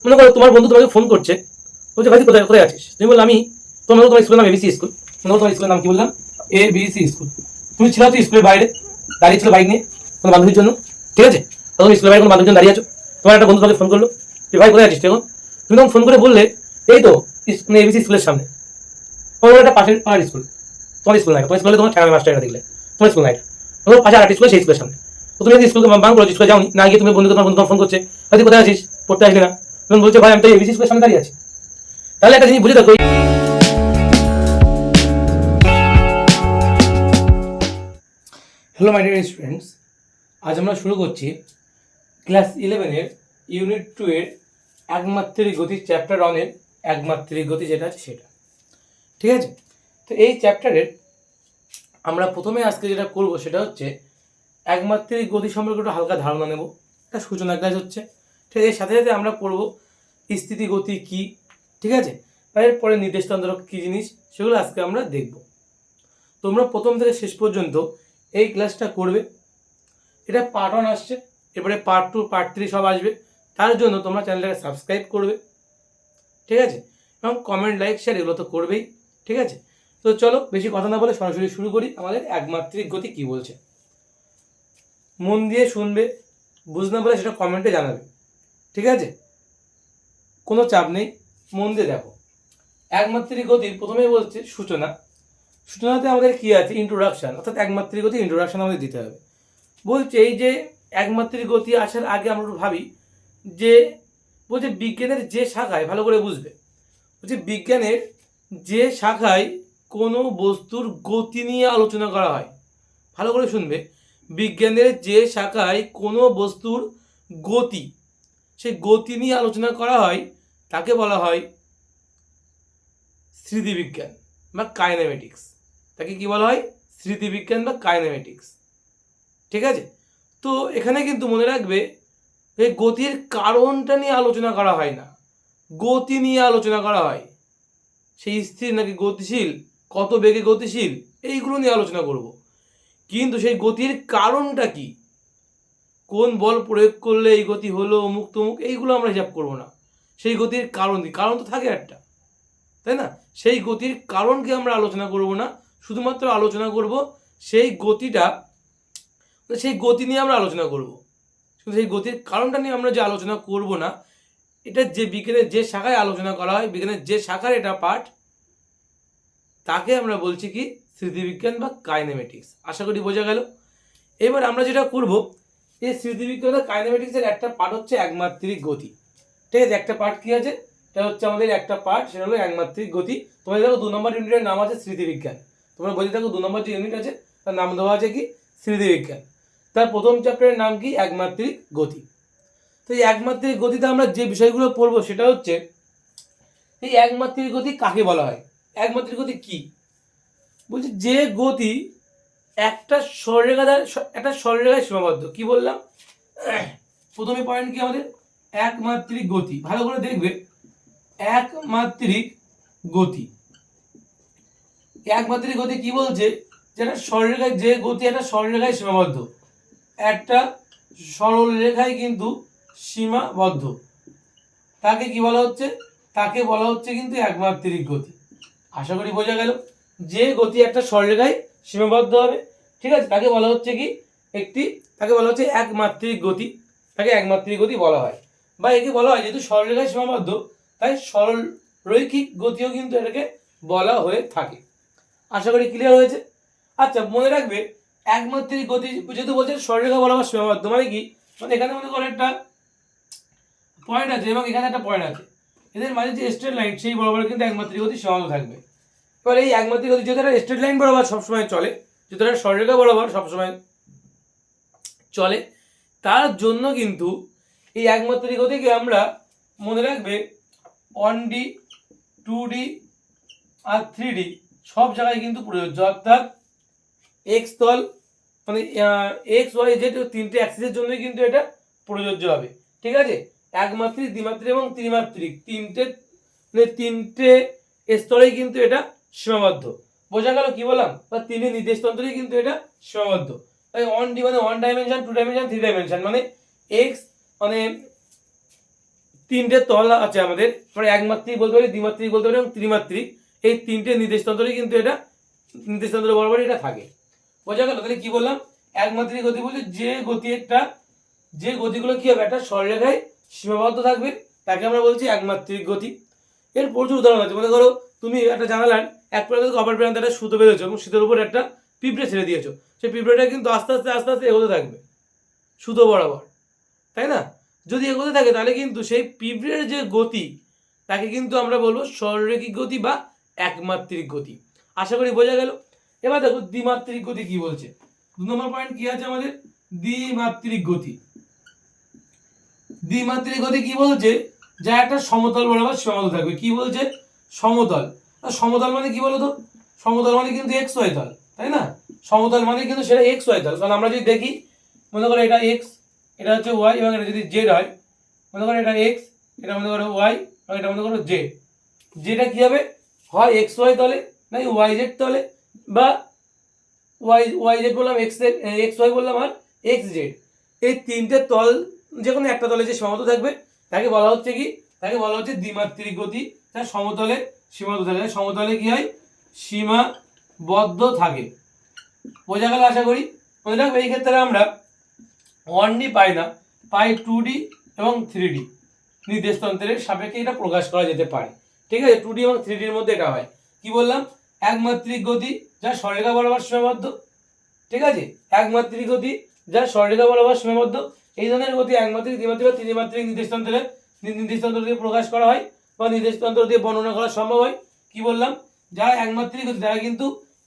মনে করো তোমার বন্ধু তোমাকে ফোন করছে, বলছে ভাই কোথায় কোথায় আছিস, তুমি বললাম আমি তোমার স্কুলের নাম এবিসি স্কুল। মনে করো তোমার স্কুলের নাম কি বললাম, এবিসি স্কুল। তুমি ছিল তো স্কুলের বাইরে, দাঁড়িয়ে ছিল বাইক নিয়ে কোনো বান্ধবীর জন্য, ঠিক আছে? তুমি স্কুলের বাইরে কোনো বান্ধবীর জন্য দাঁড়িয়ে আছো, তোমার একটা বন্ধু তোমাকে ফোন করলো যে ভাই কোথায় আছিস এখন, তুমি তখন ফোন করে বললে এই তো এবিসি স্কুলের সামনে। তোমার একটা পাশের পাড়ার স্কুল, তোমার স্কুল নাই, তোমার স্কুলে তোমার ঠেলা মাস্টার এটা দেখলে তোমার স্কুল নাই, তোমার পাশে আরেকটি স্কুল, সেই স্কুলের সামনে। তো তুমি যদি স্কুলকে বাং করো, স্কুলে যাওনি, না গিয়ে তুমি বন্ধুকে তোমার বন্ধু ফোন করছে, ভাই কোথায় আছিস, পড়তে আসলে না, তুমি বলছো ভাই আমি তো এবিসি স্কুলের সামনে দাঁড়িয়ে আছি। তাহলে একটা জিনিস বুঝে দেখো। হ্যালো মাই ডিয়ার স্টুডেন্টস, আজ আমরা শুরু করছি ক্লাস 11-এর ইউনিট 2 এর একমাত্রিক গতি চ্যাপ্টার 1 এর একমাত্রিক গতি যেটা আছে সেটা, ঠিক আছে? তো এই চ্যাপ্টারের আমরা প্রথমে আজকে যেটা করব সেটা হচ্ছে একমাত্রিক গতি সম্পর্কে একটু হালকা ধারণা নেব, একটা সূচনা ক্লাস হচ্ছে, ঠিক আছে? এর সাথে সাথে আমরা পড়ব স্থিতি গতি কী, ঠিক আছে? এরপরে নির্দেশতন্ত্র কী জিনিস, সেগুলো আজকে আমরা দেখব। তোমরা প্রথম থেকে শেষ পর্যন্ত এই ক্লাসটা করবে। এটা পার্ট 1 আসছে, এরপরে পার্ট 2 পার্ট 3 সব আসবে। তার জন্য তোমরা চ্যানেলটাকে সাবস্ক্রাইব করবে, ঠিক আছে? এবং কমেন্ট লাইক শেয়ার এগুলো তো করবেই, ঠিক আছে? তো চলো বেশি কথা না বলে সরাসরি শুরু করি। আমাদের একমাত্রিক গতি কি বলছে মন দিয়ে শুনবে, বুঝতে না বলে সেটা কমেন্টে জানাবে, ঠিক আছে? কোনো চাপ নেই, মন দিয়ে দেখো। একমাত্রিক গতির প্রথমেই বলছে সূচনা। সূচনাতে আমাদের কি আছে, ইন্ট্রোডাকশন, অর্থাৎ একমাত্রিক গতি ইন্ট্রোডাকশন আমাদের দিতে হবে। বলছে এই যে একমাত্রিক গতি আসার আগে আমরা ভাবি যে, বলছে বিজ্ঞানের যে শাখায়, ভালো করে বুঝবে, বলছে বিজ্ঞানের যে শাখায় কোনো বস্তুর গতি নিয়ে আলোচনা করা হয়, ভালো করে শুনবে, বিজ্ঞানের যে শাখায় কোনো বস্তুর গতি, সেই গতি নিয়ে আলোচনা করা হয় তাকে বলা হয় স্মৃতিবিজ্ঞান বা কাইনেমেটিক্স। তাকে কি বলা হয়, স্মৃতিবিজ্ঞান বা কাইনেমেটিক্স, ঠিক আছে? তো এখানে কিন্তু মনে রাখবে এই গতির কারণটা নিয়ে আলোচনা করা হয় না, গতি নিয়ে আলোচনা করা হয়। সেই স্থির নাকি গতিশীল, কত বেগে গতিশীল, এইগুলো নিয়ে আলোচনা করব। কিন্তু সেই গতির কারণটা কি, কোন বল প্রয়োগ করলে এই গতি হলো, অমুক তমুক, এইগুলো আমরা হিসাব করবো না। সেই গতির কারণ কি, কারণ তো থাকে একটা, তাই না? সেই গতির কারণকে আমরা আলোচনা করব না, শুধুমাত্র আলোচনা করব সেই গতিটা, সেই গতি নিয়ে আমরা আলোচনা করব। শুধু সেই গতির কারণটা নিয়ে আমরা যে আলোচনা করব না, এটা যে বিজ্ঞানের যে শাখায় আলোচনা করা হয়, বিজ্ঞানের যে শাখার এটা পার্ট, তাকে আমরা বলছি কি, স্মৃতিবিজ্ঞান বা কাইনেমেটিক্স। আশা করি বোঝা গেল। এবার আমরা যেটা করব, এই স্মৃতিবিজ্ঞান বা কাইনেমেটিক্সের একটা পার্ট হচ্ছে একমাত্রিক গতি, ঠিক আছে? একটা পার্ট কি আছে, এটা হচ্ছে আমাদের একটা পার্ট, সেটা হলো একমাত্রিক গতি। তোমাদের দেখো 2 নম্বর ইউনিটের নাম আছে স্মৃতিবিজ্ঞান। তোমরা বলতে থাকো 2 নম্বর যে ইউনিট আছে তার নাম দেওয়া আছে কি, স্মৃতিবিজ্ঞান। তার প্রথম চ্যাপ্টারের নাম কি, একমাত্রিক গতি। তো এই একমাত্রিক গতিতে আমরা যে বিষয়গুলো পড়বো সেটা হচ্ছে এই একমাত্রিক গতি কাকে বলা হয়, একমাত্রিক গতি কি। বলছি যে গতি একটা সরলরেখায় সীমাবদ্ধ। কি বললাম, প্রথমে পয়েন্ট কি আমাদের, একমাত্রিক গতি। ভালো করে দেখবে, একমাত্রিক গতি, একমাত্রিক গতি কি বলছে, যেটা সরলরেখায়, যে গতি একটা সরলরেখায় সীমাবদ্ধ, একটা সরল রেখায় কিন্তু সীমাবদ্ধ, তাকে কি বলা হচ্ছে, তাকে বলা হচ্ছে কিন্তু একমাত্রিক গতি। আশা করি বোঝা গেল। যে গতি একটা সরলরেখায় সীমাবদ্ধ হবে, ঠিক আছে, তাকে বলা হচ্ছে কি, তাকে বলা হচ্ছে একমাত্রিক গতি, তাকে একমাত্রিক গতি বলা হয়। বা একে বলা হয়, যেহেতু সরলরেখায় সীমাবদ্ধ, তাই সরল রৈখিক গতিও কিন্তু এটাকে বলা হয়ে থাকে। আশা করি ক্লিয়ার হয়েছে। আচ্ছা মনে রাখবে, একমাত্রিক গতি যেহেতু বলছে সরলরেখা বরাবর সীমাবদ্ধ, মানে কি, মানে এখানে মনে করো একটা পয়েন্ট আছে এবং এখানে একটা পয়েন্ট আছে, এদের মাঝে যে স্ট্রেট লাইন, সেই বরাবর কিন্তু একমাত্রিক গতি সীমাবদ্ধ থাকবে। এবার এই একমাত্রিক গতি যেহেতু একটা স্ট্রেট লাইন বরাবর সবসময় চলে, যেহেতু একটা সরলরেখা বরাবর সবসময় চলে, তার জন্য কিন্তু এই একমাত্রিক গতিকে আমরা মনে রাখবে 1D 2D আর 3D সব জায়গায় কিন্তু প্রযোজ্য, অর্থাৎ এক্স তল মানে এক্স ওয়াই জেড তিনটে অ্যাক্সিসের জন্যই কিন্তু এটা প্রযোজ্য হবে, ঠিক আছে? একমাত্রিক, দ্বিমাত্রিক এবং ত্রিমাত্রিক তিনটে স্তরেই কিন্তু এটা সীমাবদ্ধ। বোঝা গেল কি বললাম, বা তিনটে নির্দেশতন্ত্রেই কিন্তু এটা সীমাবদ্ধ। তাই 1D মানে 1 ডাইমেনশন, 2 ডাইমেনশন, 3 ডাইমেনশন, মানে এক্স মানে তিনটে তল আছে আমাদের, আমরা একমাত্রিক বলতে পারি, দ্বিমাত্রিক বলতে পারি এবং ত্রিমাত্রিক। এই তিনটে নির্দেশতন্ত্রই কিন্তু এটা নির্দেশতন্ত্র বরাবর এটা থাকে। বোঝা গেল? তাহলে কি বললাম, একমাত্রিক গতি বলতে যে গতিগুলো কি হবে, একটা সরলরেখায় সীমাবদ্ধ থাকবে তাকে আমরা বলছি একমাত্রিক গতি। এর প্রচুর উদাহরণ আছে। মনে করো তুমি একটা জানালার এক প্রান্ত থেকে অপর প্রান্তে একটা সুতো বেঁধেছো এবং সুতোর উপর একটা পিঁপড়ে ছেড়ে দিয়েছো, সেই পিঁপড়েটা কিন্তু আস্তে আস্তে আস্তে আস্তে এগোতে থাকবে সুতো বরাবর, তাই না? যদি এগোতে থাকে তাহলে কিন্তু সেই পিঁপড়ের যে গতি তাকে কিন্তু আমরা বলবো সরলরেখিক গতি বা একমাত্রিক গতি। আশা করি বোঝা গেল। এবার দেখো দ্বিমাত্রিক গতি কি বলছে। 2 নম্বর পয়েন্ট কি আছে আমাদের, দ্বিমাত্রিক গতি। দ্বিমাত্রিক গতি কি বলছে, যা একটা সমতল বরাবর সীমাবদ্ধ থাকবে। কি বলছে, সমতল। সমতল মানে কি বলতো, সমতল মানে কিন্তু এক্স ওয়াই তল, তাই না? সমতল মানে কিন্তু সেটা এক্স ওয়াই তল। কারণ আমরা যদি দেখি, মনে করো এটা এক্স, এটা হচ্ছে ওয়াই, এবং এটা যদি জেড হয়, মনে করো এটা এক্স, এটা মনে করো ওয়াই, এবং এটা মনে করো জেড। যেটা কি হবে, হয় এক্স ওয়াই তলে, নাকি ওয়াই জেড তলে, বা ওয়াই জেড বললাম, এক্স ওয়াই বললাম, আর এক্স জেড। এই তিনটে তল যে কোনো একটা তলে যে সীমাবদ্ধ থাকবে তাকে বলা হচ্ছে কি, তাকে বলা হচ্ছে দ্বিমাত্রিক গতি। যা সমতলে সীমাবদ্ধ থাকে, সমতলে কি হয়, সীমাবদ্ধ থাকে। বোঝা গেল আশা করি। মনে রাখবে এই ক্ষেত্রে আমরা 1D পাই না, পাই 2D এবং 3D নির্দেশতন্ত্রের সাপেক্ষে এটা প্রকাশ করা যেতে পারে। ঠিক আছে, 2D এবং 3Dর মধ্যে এটা হয়। কি বললাম, একমাত্রিক গতি যা সরলরেখা বরাবর সীমাবদ্ধ। ঠিক আছে, একমাত্রিক গতি যা সরলরেখা বরাবর সীমাবদ্ধ। এই ধরনের গতি একমাত্রিক, দ্বিমাত্রিক বা ত্রিমাত্রিক নির্দেশতন্ত্র দিয়ে প্রকাশ করা হয় বা নির্দেশতন্ত্র দিয়ে বর্ণনা করা সম্ভব হয়। কি বললাম, যারা একমাত্রিক গতি তারা কিন্তু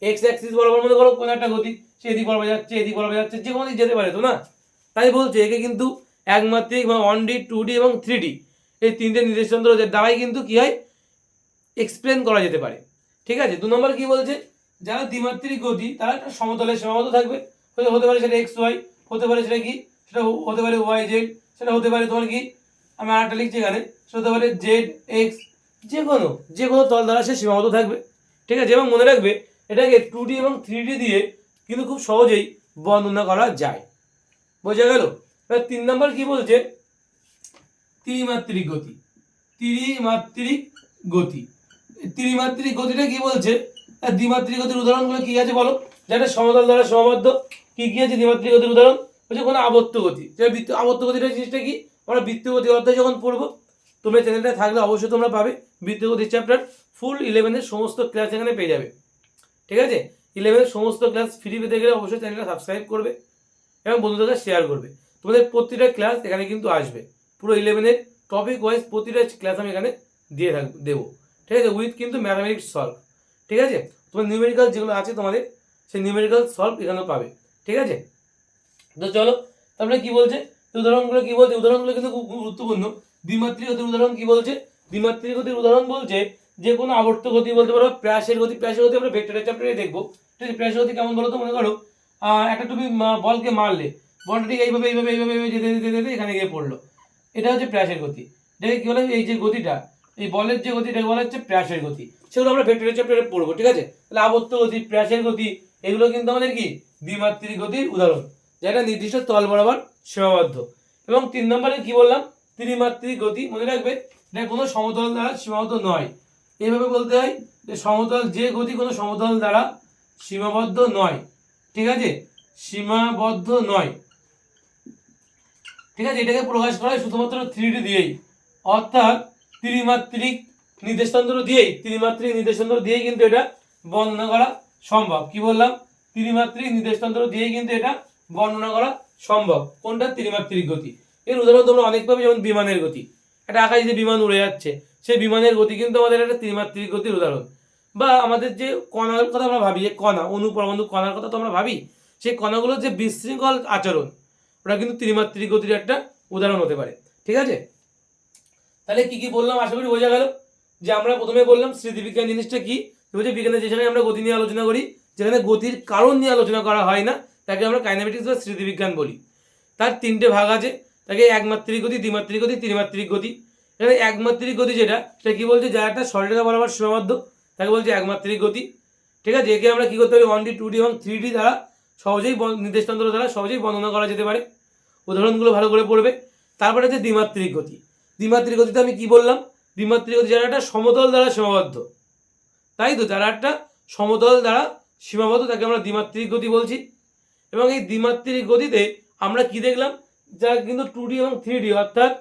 এক্স অ্যাক্সিস বরাবর, মনে করো কোনো একটা গতি সে এদিক বরাবর যাচ্ছে, এদিক বরাবর যাচ্ছে, যে কোনো দিক যেতে পারে তো না? তাই বলছে একে কিন্তু একমাত্রিক বা 1D 2D এবং 3D এই তিনটে নির্দেশতন্ত্র দ্বারাই কিন্তু কি হয়, এক্সপ্লেন করা যেতে পারে। ঠিক আছে, 2 নম্বর কি বলছে, যারা দ্বিমাত্রিক গতি তারা একটা সমতলে সীমাবদ্ধ থাকবে। হতে পারে সেটা এক্স ওয়াই, হতে পারে সেটা কি, সেটা হতে পারে ওয়াই জেড, সেটা হতে পারে তোমার কি, আমি আরেকটা লিখছি এখানে, সেটা হতে পারে জেড এক্স, যে কোনো তল দ্বারা সে সীমাবদ্ধ থাকবে। ঠিক আছে, এবং মনে রাখবে এটাকে 2D এবং 3D দিয়ে কিন্তু খুব সহজেই বর্ণনা করা যায়। বোঝা গেল? এবার 3 নম্বর কি বলছে, ত্রিমাত্রিক গতি। ত্রিমাত্রিক গতি, ত্রিমাত্রিক গতিটা কি বলছে, দ্বিমাত্রিক গতির উদাহরণগুলো কি আছে বলো। যেটা সমতল দ্বারা সীমাবদ্ধ, কি কি আছে দ্বিমাত্রিক গতির উদাহরণ, হচ্ছে কোনো আবর্ত গতি। যেটা আবর্ত গতিটা জিনিসটা কি, আমরা বৃত্তীয় গতি অধ্যায় যখন পড়বো, তোমরা চ্যানেলটা থাকলে অবশ্যই তোমরা পাবে বৃত্তীয় গতির চ্যাপ্টার ফুল 11-এর সমস্ত ক্লাস এখানে পেয়ে যাবে। ঠিক আছে, 11-এর সমস্ত ক্লাস ফ্রি পেতে গেলে অবশ্যই চ্যানেলটা সাবস্ক্রাইব করবে এবং বন্ধুদের শেয়ার করবে। তোমাদের প্রতিটা ক্লাস এখানে কিন্তু আসবে, পুরো 11-এর টপিক ওয়াইজ প্রতিটা ক্লাস আমি এখানে দেবো। ঠিক আছে, উইথ কিন্তু ম্যাথামেটিক্স সলভ। ঠিক আছে, তোমার নিউমেরিক্যাল যেগুলো আছে তোমাদের, সেই নিউমেরিক্যাল সলভ এখানেও পাবে। ঠিক আছে, তো চলো তারপরে কি বলছে, উদাহরণগুলো কি বলছে, উদাহরণগুলো কিন্তু খুব গুরুত্বপূর্ণ। দ্বিমাত্রিক গতির উদাহরণ কি বলছে, দ্বিমাত্রিক গতির উদাহরণ বলছে যে কোনো আবর্ত গতি বলতে পারো, প্রাসের গতি। প্রাসের গতি আমরা ভেক্টরের চ্যাপ্টারে দেখবো। ঠিক আছে, প্রাসের গতি কেমন বলো তো, মনে করো একটা তুমি বলকে মারলে, বলটা ঠিক এইভাবে এইভাবে এইভাবে এইভাবে যেতে যেতে যেতে এখানে গিয়ে পড়লো, এটা হচ্ছে প্রাসের গতি। এটাকে কি বলে, এই যে গতিটা, এই বলের যে গতি, এটাকে বলা হচ্ছে প্রাসের গতি। সেগুলো আমরা ভেক্টরের চ্যাপ্টারে পড়বো। ঠিক আছে, তাহলে আবর্ত গতি, প্রাসের গতি, এগুলো কিন্তু আমাদের কি দ্বিমাত্রিক গতির উদাহরণ, যেটা নির্দিষ্ট তল বরাবর সীমাবদ্ধ। এবং 3 নম্বরে কি বললাম, ত্রিমাত্রিক গতি। মনে রাখবে এটা কোনো সমতল দ্বারা সীমাবদ্ধ নয়। এইভাবে বলতে হয় যে সমতল, যে গতি কোনো সমতল দ্বারা সীমাবদ্ধ নয়। ঠিক আছে, সীমাবদ্ধ নয়। ঠিক আছে, এটাকে প্রকাশ করা হয় শুধুমাত্র 3D দিয়েই, অর্থাৎ ত্রিমাত্রিক নির্দেশতন্ত্র দিয়েই কিন্তু এটা বর্ণনা করা সম্ভব। কি বললাম, ত্রিমাত্রিক নির্দেশতন্ত্র দিয়েই কিন্তু এটা বর্ণনা করা সম্ভব। কোনটা, ত্রিমাত্রিক গতি। এর উদাহরণ তোমরা অনেক পাবে, যেমন বিমানের গতি। একটা আকাশে যে বিমান উড়ে যাচ্ছে, সেই বিমানের গতি কিন্তু আমাদের একটা ত্রিমাত্রিক গতির উদাহরণ। বা আমাদের যে কণার কথা আমরা ভাবি, যে কণা, অনুপরমাণু কণার কথা তো আমরা ভাবি, সেই কণাগুলোর যে বিশৃঙ্খল আচরণ, ওটা কিন্তু ত্রিমাত্রিক গতির একটা উদাহরণ হতে পারে। ঠিক আছে, তাহলে কি কি বললাম আশা করি বোঝা গেল। যে আমরা প্রথমে বললাম স্মৃতিবিজ্ঞান জিনিসটা কি, বলছে বিজ্ঞানের যেখানে আমরা গতি নিয়ে আলোচনা করি, যেখানে গতির কারণ নিয়ে আলোচনা করা হয় না, তাকে আমরা কাইনেমেটিক্স বা স্মৃতিবিজ্ঞান বলি। তার 3টে ভাগ আছে, তাকে একমাত্রিক গতি, দ্বিমাত্রিক গতি, ত্রিমাত্রিক গতি। এখানে একমাত্রিক গতি যেটা, সেটা কি বলছে, যার একটা সরলরেখা বরাবর সীমাবদ্ধ, তাকে বলছে একমাত্রিক গতি। ঠিক আছে, একে আমরা কি করতে পারি, 1D 2D এবং 3D দ্বারা সহজেই নির্দেশতন্ত্র দ্বারা সহজেই বর্ণনা করা যেতে পারে। উদাহরণগুলো ভালো করে পড়বে। তারপরে হচ্ছে দ্বিমাত্রিক গতি। দ্বিমাত্রিক গতিতে আমি কি বললাম? দ্বিমাত্রিক গতি যারা একটা সমতল দ্বারা সীমাবদ্ধ, তাই তো, যারা একটা সমতল দ্বারা সীমাবদ্ধ তাকে আমরা দ্বিমাত্রিক গতি বলছি। এবং এই দ্বিমাত্রিক গতিতে আমরা কি দেখলাম? যা কিন্তু 2D এবং 3D অর্থাৎ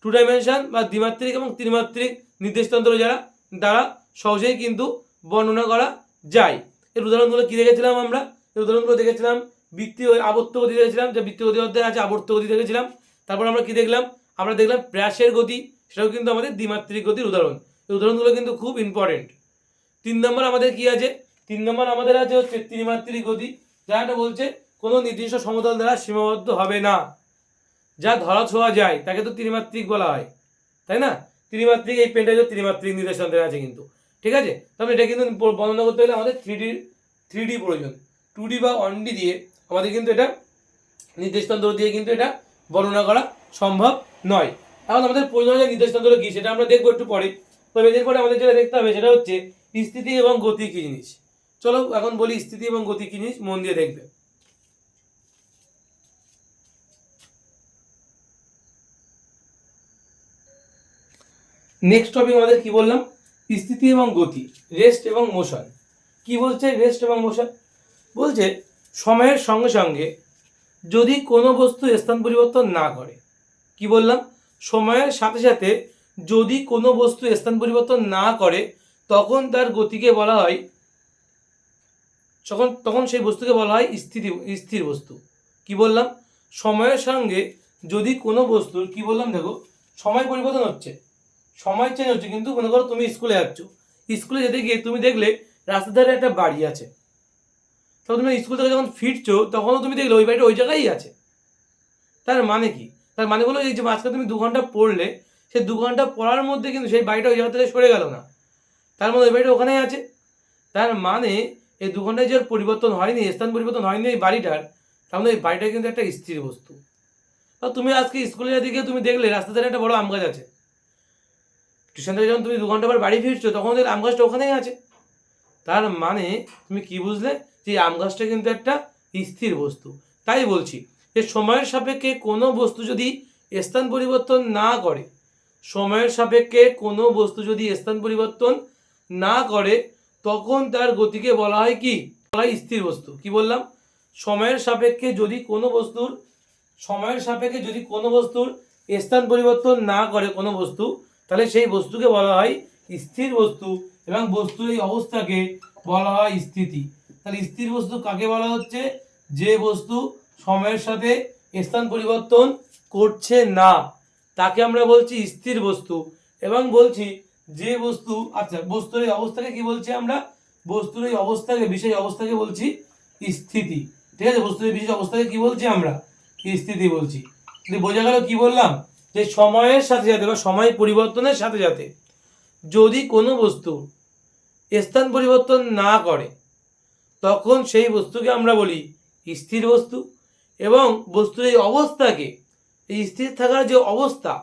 2 ডাইমেনশন বা দ্বিমাত্রিক এবং ত্রিমাত্রিক নির্দেশতন্ত্র যারা দ্বারা সহজেই কিন্তু বর্ণনা করা যায়। এর উদাহরণগুলো কি দেখেছিলাম আমরা? এই উদাহরণগুলো দেখেছিলাম বৃত্তীয় আবর্ত গতি দেখেছিলাম, যে বৃত্তীয় গতি অধ্যায় আছে আবর্ত গতি দেখেছিলাম। তারপর আমরা কি দেখলাম? আমরা দেখলাম প্রাসের গতি, সেটাও কিন্তু আমাদের দ্বিমাত্রিক গতির উদাহরণ। এই উদাহরণগুলো কিন্তু খুব ইম্পর্টেন্ট। 3 নম্বর আমাদের কি আছে? 3 নম্বর আমাদের আছে হচ্ছে ত্রিমাত্রিক গতি, যাটা বলছে কোনো নির্দিষ্ট সমতল দ্বারা সীমাবদ্ধ হবে না, যা ধরা ছোঁয়া যায় তাকে তো ত্রিমাত্রিক বলা হয়, তাই না? ত্রিমাত্রিক, এই পেনটা যে ত্রিমাত্রিক নির্দেশান্তরে আছে কিন্তু, ঠিক আছে? তবে এটা কিন্তু বর্ণনা করতে গেলে আমাদের 3D প্রয়োজন। 2D বা 1D দিয়ে আমাদের কিন্তু এটা নির্দেশতন্ত্র দিয়ে কিন্তু এটা বর্ণনা করা সম্ভব নয়। এখন আমাদের প্রয়োজনীয় নির্দেশতন্ত্র কি সেটা আমরা দেখবো একটু পরে। তবে এরপরে আমাদের যেটা দেখতে হবে সেটা হচ্ছে স্থিতি এবং গতি কি জিনিস। চলো এখন বলি স্থিতি এবং গতি কি জিনিস, মন দিয়ে দেখবে। নেক্সট টপিক আমাদের কি বললাম? স্থিতি এবং গতি, রেস্ট এবং মোশন। কি বলছে রেস্ট এবং মোশন? বলছে সময়ের সঙ্গে সঙ্গে যদি কোনো বস্তু স্থান পরিবর্তন না করে, কি বললাম? সময়ের সাথে সাথে যদি কোনো বস্তু স্থান পরিবর্তন না করে তখন তার গতিকে বলা হয়, তখন সেই বস্তুকে বলা হয় স্থির বস্তু। কি বললাম? সময়ের সঙ্গে যদি কোনো বস্তুর, কি বললাম দেখো, সময় পরিবর্তন হচ্ছে, সময় চেঞ্জ হচ্ছে, কিন্তু মনে করো তুমি স্কুলে যাচ্ছ, স্কুলে যেতে গিয়ে তুমি দেখলে রাস্তার ধারে একটা বাড়ি আছে, তখন তুমি স্কুল থেকে যখন ফিরছো তখনও তুমি দেখলে ওই বাড়িটা ওই জায়গায় আছে। তার মানে কি? তার মানে হলো এই যে মাঝখানে তুমি 2 ঘন্টা পড়লে, সেই 2 ঘন্টা পড়ার মধ্যে কিন্তু সেই বাড়িটা ওই জায়গা থেকে সরে গেল না, তার মধ্যে ওই বাড়িটা ওখানেই আছে। তার মানে এই 2 ঘন্টায় যে পরিবর্তন হয়নি, স্থান পরিবর্তন হয়নি এই বাড়িটার, তার মানে এই বাড়িটা কিন্তু একটা স্থির বস্তু। তুমি আজকে স্কুলে যেতে গিয়ে তুমি দেখলে রাস্তার ধারে একটা বড় আম গাছ আছে, টিউশন থেকে যখন তুমি 2 ঘন্টা পর বাড়ি ফিরছো তখন দেখলে আম গাছটা ওখানেই আছে। তার মানে তুমি কি বুঝলে? যে আম গাছটা কিন্তু একটা স্থির বস্তু। তাই বলছি যে সময়ের সাপেক্ষে কোনো বস্তু যদি স্থান পরিবর্তন না করে, সময়ের সাপেক্ষে কোনো বস্তু যদি স্থান পরিবর্তন না করে তখন তার গতিকে বলা হয় কি? বলা হয় স্থির বস্তু। কি বললাম? সময়ের সাপেক্ষে যদি কোনো বস্তুর স্থান পরিবর্তন না করে কোনো বস্তু, তাহলে সেই বস্তুকে বলা হয় স্থির বস্তু, এবং বস্তুর এই অবস্থাকে বলা হয় স্থিতি। তাহলে স্থির বস্তু কাকে বলা হচ্ছে? যে বস্তু সময়ের সাথে স্থান পরিবর্তন করছে না তাকে আমরা বলছি স্থির বস্তু। এবং বলছি যে বস্তু, আচ্ছা বস্তুর এই অবস্থাকে কি বলছি আমরা? বস্তুর এই অবস্থাকে, বিশেষ অবস্থাকে বলছি স্থিতি। ঠিক আছে? বস্তুর এই বিশেষ অবস্থাকে কি বলছি আমরা? স্থিতি বলছি। বোঝা গেল কি বললাম? যে সময়ের সাথে সাথে বা সময় পরিবর্তনের সাথে সাথে যদি কোনো বস্তু স্থান পরিবর্তন না করে তখন সেই বস্তুকে আমরা বলি স্থির বস্তু। এবং বস্তুর এই অবস্থাকে, এই স্থির থাকার যে অবস্থা,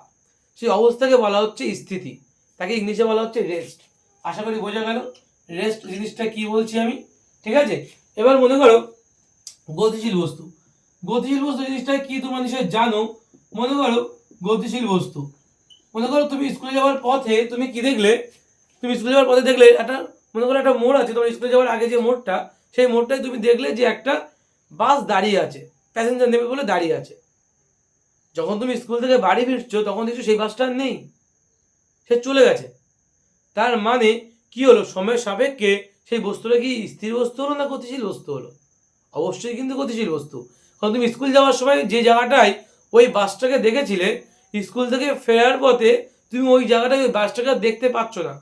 সেই অবস্থাকে বলা হচ্ছে স্থিতি। তাকে ইংলিশে বলা হচ্ছে রেস্ট। আশা করি বোঝা গেল রেস্ট জিনিসটা কি বলছি আমি। ঠিক আছে? এবার মনে করো গতিশীল বস্তু। গতিশীল বস্তু জিনিসটা কি তোমরা নিশ্চয়ই জানো। মনে করো গতিশীল বস্তু, মনে করো তুমি স্কুলে যাওয়ার পথে তুমি কি দেখলে? তুমি স্কুলে যাওয়ার পথে দেখলে একটা, মনে করো একটা মোড় আছে, তোমার স্কুলে যাওয়ার আগে যে মোড়টা, সেই মোড়টায় তুমি দেখলে যে একটা বাস দাঁড়িয়ে আছে, প্যাসেঞ্জার নেবে বলে দাঁড়িয়ে আছে। যখন তুমি স্কুল থেকে বাড়ি ফিরছো তখন দেখছো সেই বাসটা আর নেই, সে চলে গেছে। তার মানে কি হলো? সময়ের সাপেক্ষে সেই বস্তুটা কি স্থির বস্তু হলো না গতিশীল বস্তু হলো? অবশ্যই কিন্তু গতিশীল বস্তু। কারণ তুমি স্কুল যাওয়ার সময় যে জায়গাটায় ওই বাসটাকে দেখেছিলে, স্কুল থেকে ফেরার পথে তুমি ওই জায়গাটায় ওই বাসটাকে দেখতে পাচ্ছ না।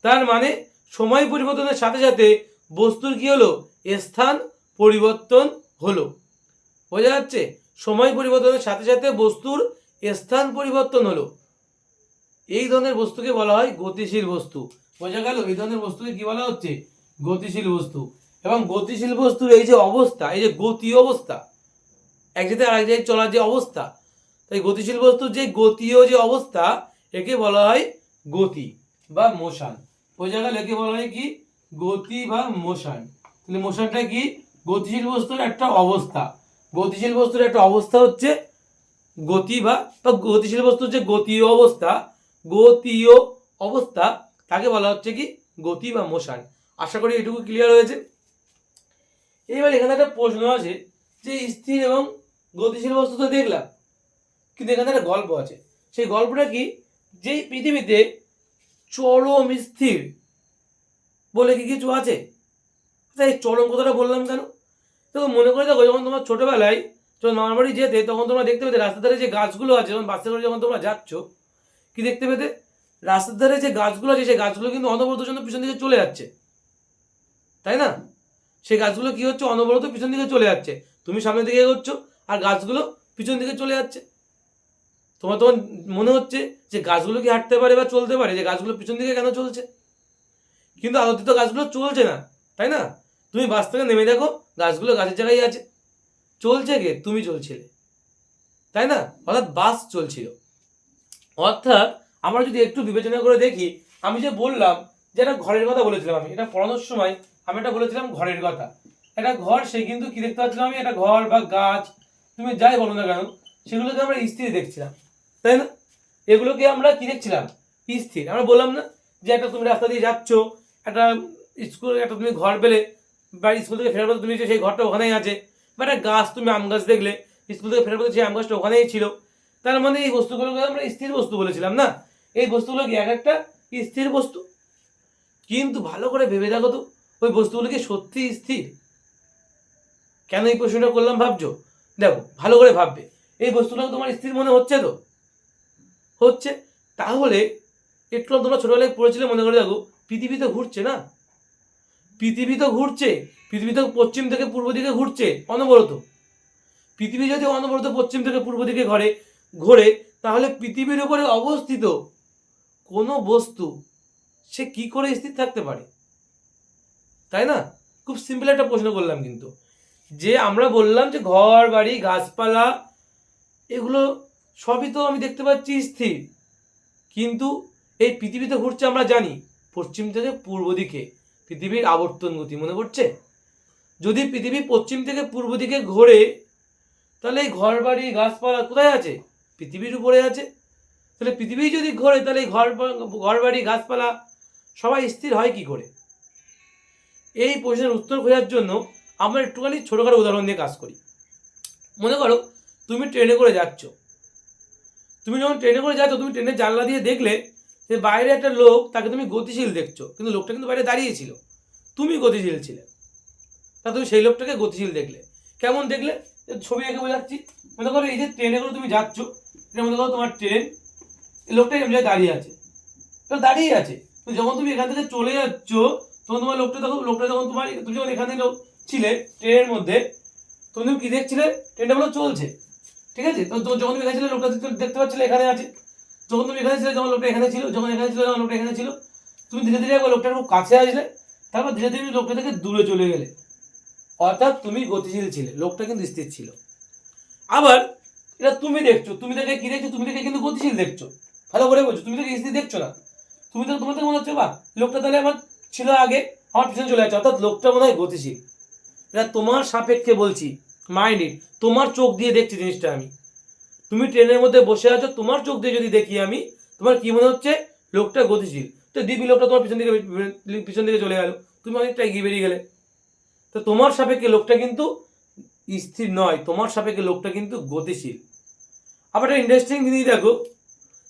তার মানে সময় পরিবর্তনের সাথে সাথে বস্তুর কি হলো? স্থান পরিবর্তন হলো। বোঝা যাচ্ছে? সময় পরিবর্তনের সাথে সাথে বস্তুর স্থান পরিবর্তন হলো। এই ধরনের বস্তুকে বলা হয় গতিশীল বস্তু। বোঝা গেল? এই ধরনের বস্তুকে কি বলা হচ্ছে? গতিশীল বস্তু। এবং গতিশীল বস্তুর এই যে অবস্থা, এই যে গতি অবস্থা, এক জায়গায় আরেক জায়গায় চলার যে অবস্থা, তাই গতিশীল বস্তুর যে গতীয় যে অবস্থা, একে বলা হয় গতি বা মোশন। বোঝা গেল? একে বলা হয় কি? গতি বা মোশন। তাহলে মোশনটা কি? গতিশীল বস্তুর একটা অবস্থা। গতিশীল বস্তুর একটা অবস্থা হচ্ছে গতি বা গতিশীল বস্তুর যে গতীয় অবস্থা তাকে বলা হচ্ছে কি গতি বা মোশন। আশা করি এটুকু ক্লিয়ার হয়েছে। এবার এখানে একটা প্রশ্ন আছে যে স্থির এবং গতিশীল বস্তু তো দেখলাম, কিন্তু এখানে একটা গল্প আছে। সেই গল্পটা কি, যেই পৃথিবীতে চরম স্থির বলে কি কিছু আছে? এই চরম কথাটা বললাম কেন? তো মনে করে দেখো, যখন তোমার ছোটবেলায় যখন মামার বাড়ি যেতে, তখন তোমরা দেখতে পেতে রাস্তার ধারে যে গাছগুলো আছে, যখন বাসে করে যখন তোমরা যাচ্ছ, কি দেখতে পেতে? রাস্তার ধারে যে গাছগুলো আছে সেই গাছগুলো কিন্তু অনবরত জন্য পিছন দিকে চলে যাচ্ছে, তাই না? সেই গাছগুলো কি হচ্ছে, অনবরত পিছন দিকে চলে যাচ্ছে। তুমি সামনের দিকে এগোচ্ছ আর গাছগুলো পিছন দিকে চলে যাচ্ছে। তোমার তখন মনে হচ্ছে যে গাছগুলো কি হাঁটতে পারে বা চলতে পারে, যে গাছগুলো পিছন দিকে কেন চলছে? কিন্তু আদতে তো গাছগুলো চলছে না, তাই না? তুমি বাস থেকে নেমে দেখো, গাছগুলো গাছের জায়গায় আছে। চলছে কে? তুমি চলছিলে, তাই না? অর্থাৎ বাস চলছিল। অর্থাৎ আমরা যদি একটু বিবেচনা করে দেখি, আমি যে বললাম যে একটা ঘরের কথা বলেছিলাম, আমি এটা পড়ানোর সময় আমি এটা বলেছিলাম ঘরের কথা। একটা ঘর, সে কিন্তু কি দেখতে পাচ্ছিলাম আমি, একটা ঘর বা গাছ, তুমি যাই বলো না কেন, সেগুলোকে আমরা স্থির দেখছিলাম, তাই না? এগুলোকে আমরা কি দেখছিলাম? স্থির। আমরা বললাম না যে একটা তুমি রাস্তা দিয়ে যাচ্ছ, একটা স্কুল, একটা তুমি ঘর পেলে, বা স্কুল থেকে ফেরার পথে তুমি সেই ঘরটা ওখানেই আছে, বা একটা গাছ, তুমি আম গাছ দেখলে, স্কুল থেকে ফেরার পথে সেই আম গাছটা ওখানেই ছিল। তার মানে এই বস্তুগুলোকে আমরা স্থির বস্তু বলেছিলাম না? এই বস্তুগুলো কি এক একটা স্থির বস্তু। কিন্তু ভালো করে ভেবে দেখো তো, ওই বস্তুগুলো কি সত্যি স্থির? কেন এই প্রশ্নটা করলাম ভাবছো? দেখো, ভালো করে ভাববে, এই বস্তুটা তোমার স্থির মনে হচ্ছে তো? হচ্ছে। তাহলে একটু তোমরা ছোটবেলায় পড়েছিলে, মনে করে দেখো, পৃথিবী তো ঘুরছে না? পৃথিবী তো ঘুরছে, পৃথিবী তো পশ্চিম থেকে পূর্ব দিকে ঘুরছে অনবরত। পৃথিবী যদি অনবরত পশ্চিম থেকে পূর্ব দিকে ঘোরে, তাহলে পৃথিবীর উপরে অবস্থিত কোনো বস্তু সে কি করে স্থির থাকতে পারে, তাই না? খুব সিম্পল একটা প্রশ্ন করলাম, কিন্তু যে আমরা বললাম যে ঘর বাড়ি গাছপালা এগুলো সবই তো আমি দেখতে পাচ্ছি স্থির, কিন্তু এই পৃথিবীতে ঘুরছে আমরা জানি পশ্চিম থেকে পূর্ব দিকে, পৃথিবীর আবর্তন গতি মনে পড়ছে? যদি পৃথিবী পশ্চিম থেকে পূর্ব দিকে ঘোরে, তাহলে এই ঘর বাড়ি গাছপালা কোথায় আছে? পৃথিবীর উপরে আছে। তাহলে পৃথিবী যদি ঘোরে, তাহলে এই ঘর বাড়ি গাছপালা সবাই স্থির হয় কি করে? এই প্রশ্নের উত্তর খোঁজার জন্য আমরা একটুখানি ছোটোখাটো উদাহরণ দিয়ে কাজ করি। মনে করো তুমি ট্রেনে করে যাচ্ছ, তুমি যখন ট্রেনে করে যাচ্ছ, তুমি ট্রেনের জানলা দিয়ে দেখলে যে বাইরে একটা লোক, তাকে তুমি গতিশীল দেখছো, কিন্তু লোকটা কিন্তু বাইরে দাঁড়িয়েছিল, তুমি গতিশীল ছিলে। তা তুমি সেই লোকটাকে গতিশীল দেখলে। কেমন দেখলে? ছবি এঁকে বোঝাচ্ছি। মনে করো এই যে ট্রেনে করে তুমি যাচ্ছ, এটা মনে করো তোমার ট্রেন, এই লোকটা এমনি দাঁড়িয়ে আছে, তো দাঁড়িয়ে আছে। তো যখন তুমি এখান থেকে চলে যাচ্ছ, তখন তোমার লোকটা যখন তুমি যখন এখানে ছিলে ট্রেনের মধ্যে, তখন তুমি কি দেখছিলে? ট্রেনটা বলো চলছে, ঠিক আছে? তো যখন তুমি এখানে ছিলে, লোকটা দেখতে পাচ্ছিলে এখানে আছে। যখন তুমি এখানে ছিলে, যখন লোকটা এখানে ছিল, যখন এখানে ছিল, যখন লোকটা এখানে ছিল, তুমি ধীরে ধীরে একবার লোকটার খুব কাছে আসলে, তারপর ধীরে ধীরে লোকটা থেকে দূরে চলে গেলে। অর্থাৎ তুমি গতিশীল ছিলে, লোকটা কিন্তু স্থির ছিল। আবার এটা তুমি দেখছো, তুমি দেখে কি দেখছো? তুমি দেখে কিন্তু গতিশীল দেখছো। ভালো করে বলছো, তুমি দেখে স্থির দেখছো না। তোমার তো মনে হচ্ছে বা লোকটা তাহলে আমার ছিল আগে, আমার পিছনে চলে যাচ্ছে, অর্থাৎ লোকটা মনে হয় গতিশীল। এটা তোমার সাপেক্ষে বলছি, মাইন্ড ইট, তোমার চোখ দিয়ে দেখছি জিনিসটা আমি। তুমি ট্রেনের মধ্যে বসে আছো, তোমার চোখ দিয়ে যদি দেখি আমি, তোমার কি মনে হচ্ছে? লোকটা গতিশীল। তো দিবি লোকটা তোমার পিছন দিকে চলে গেল, তুমি অনেকটা এগিয়ে বেরিয়ে গেলে। তো তোমার সাপেক্ষে লোকটা কিন্তু স্থির নয়, তোমার সাপেক্ষে লোকটা কিন্তু গতিশীল। আবার একটা ইন্টারেস্টিং জিনিস দেখো,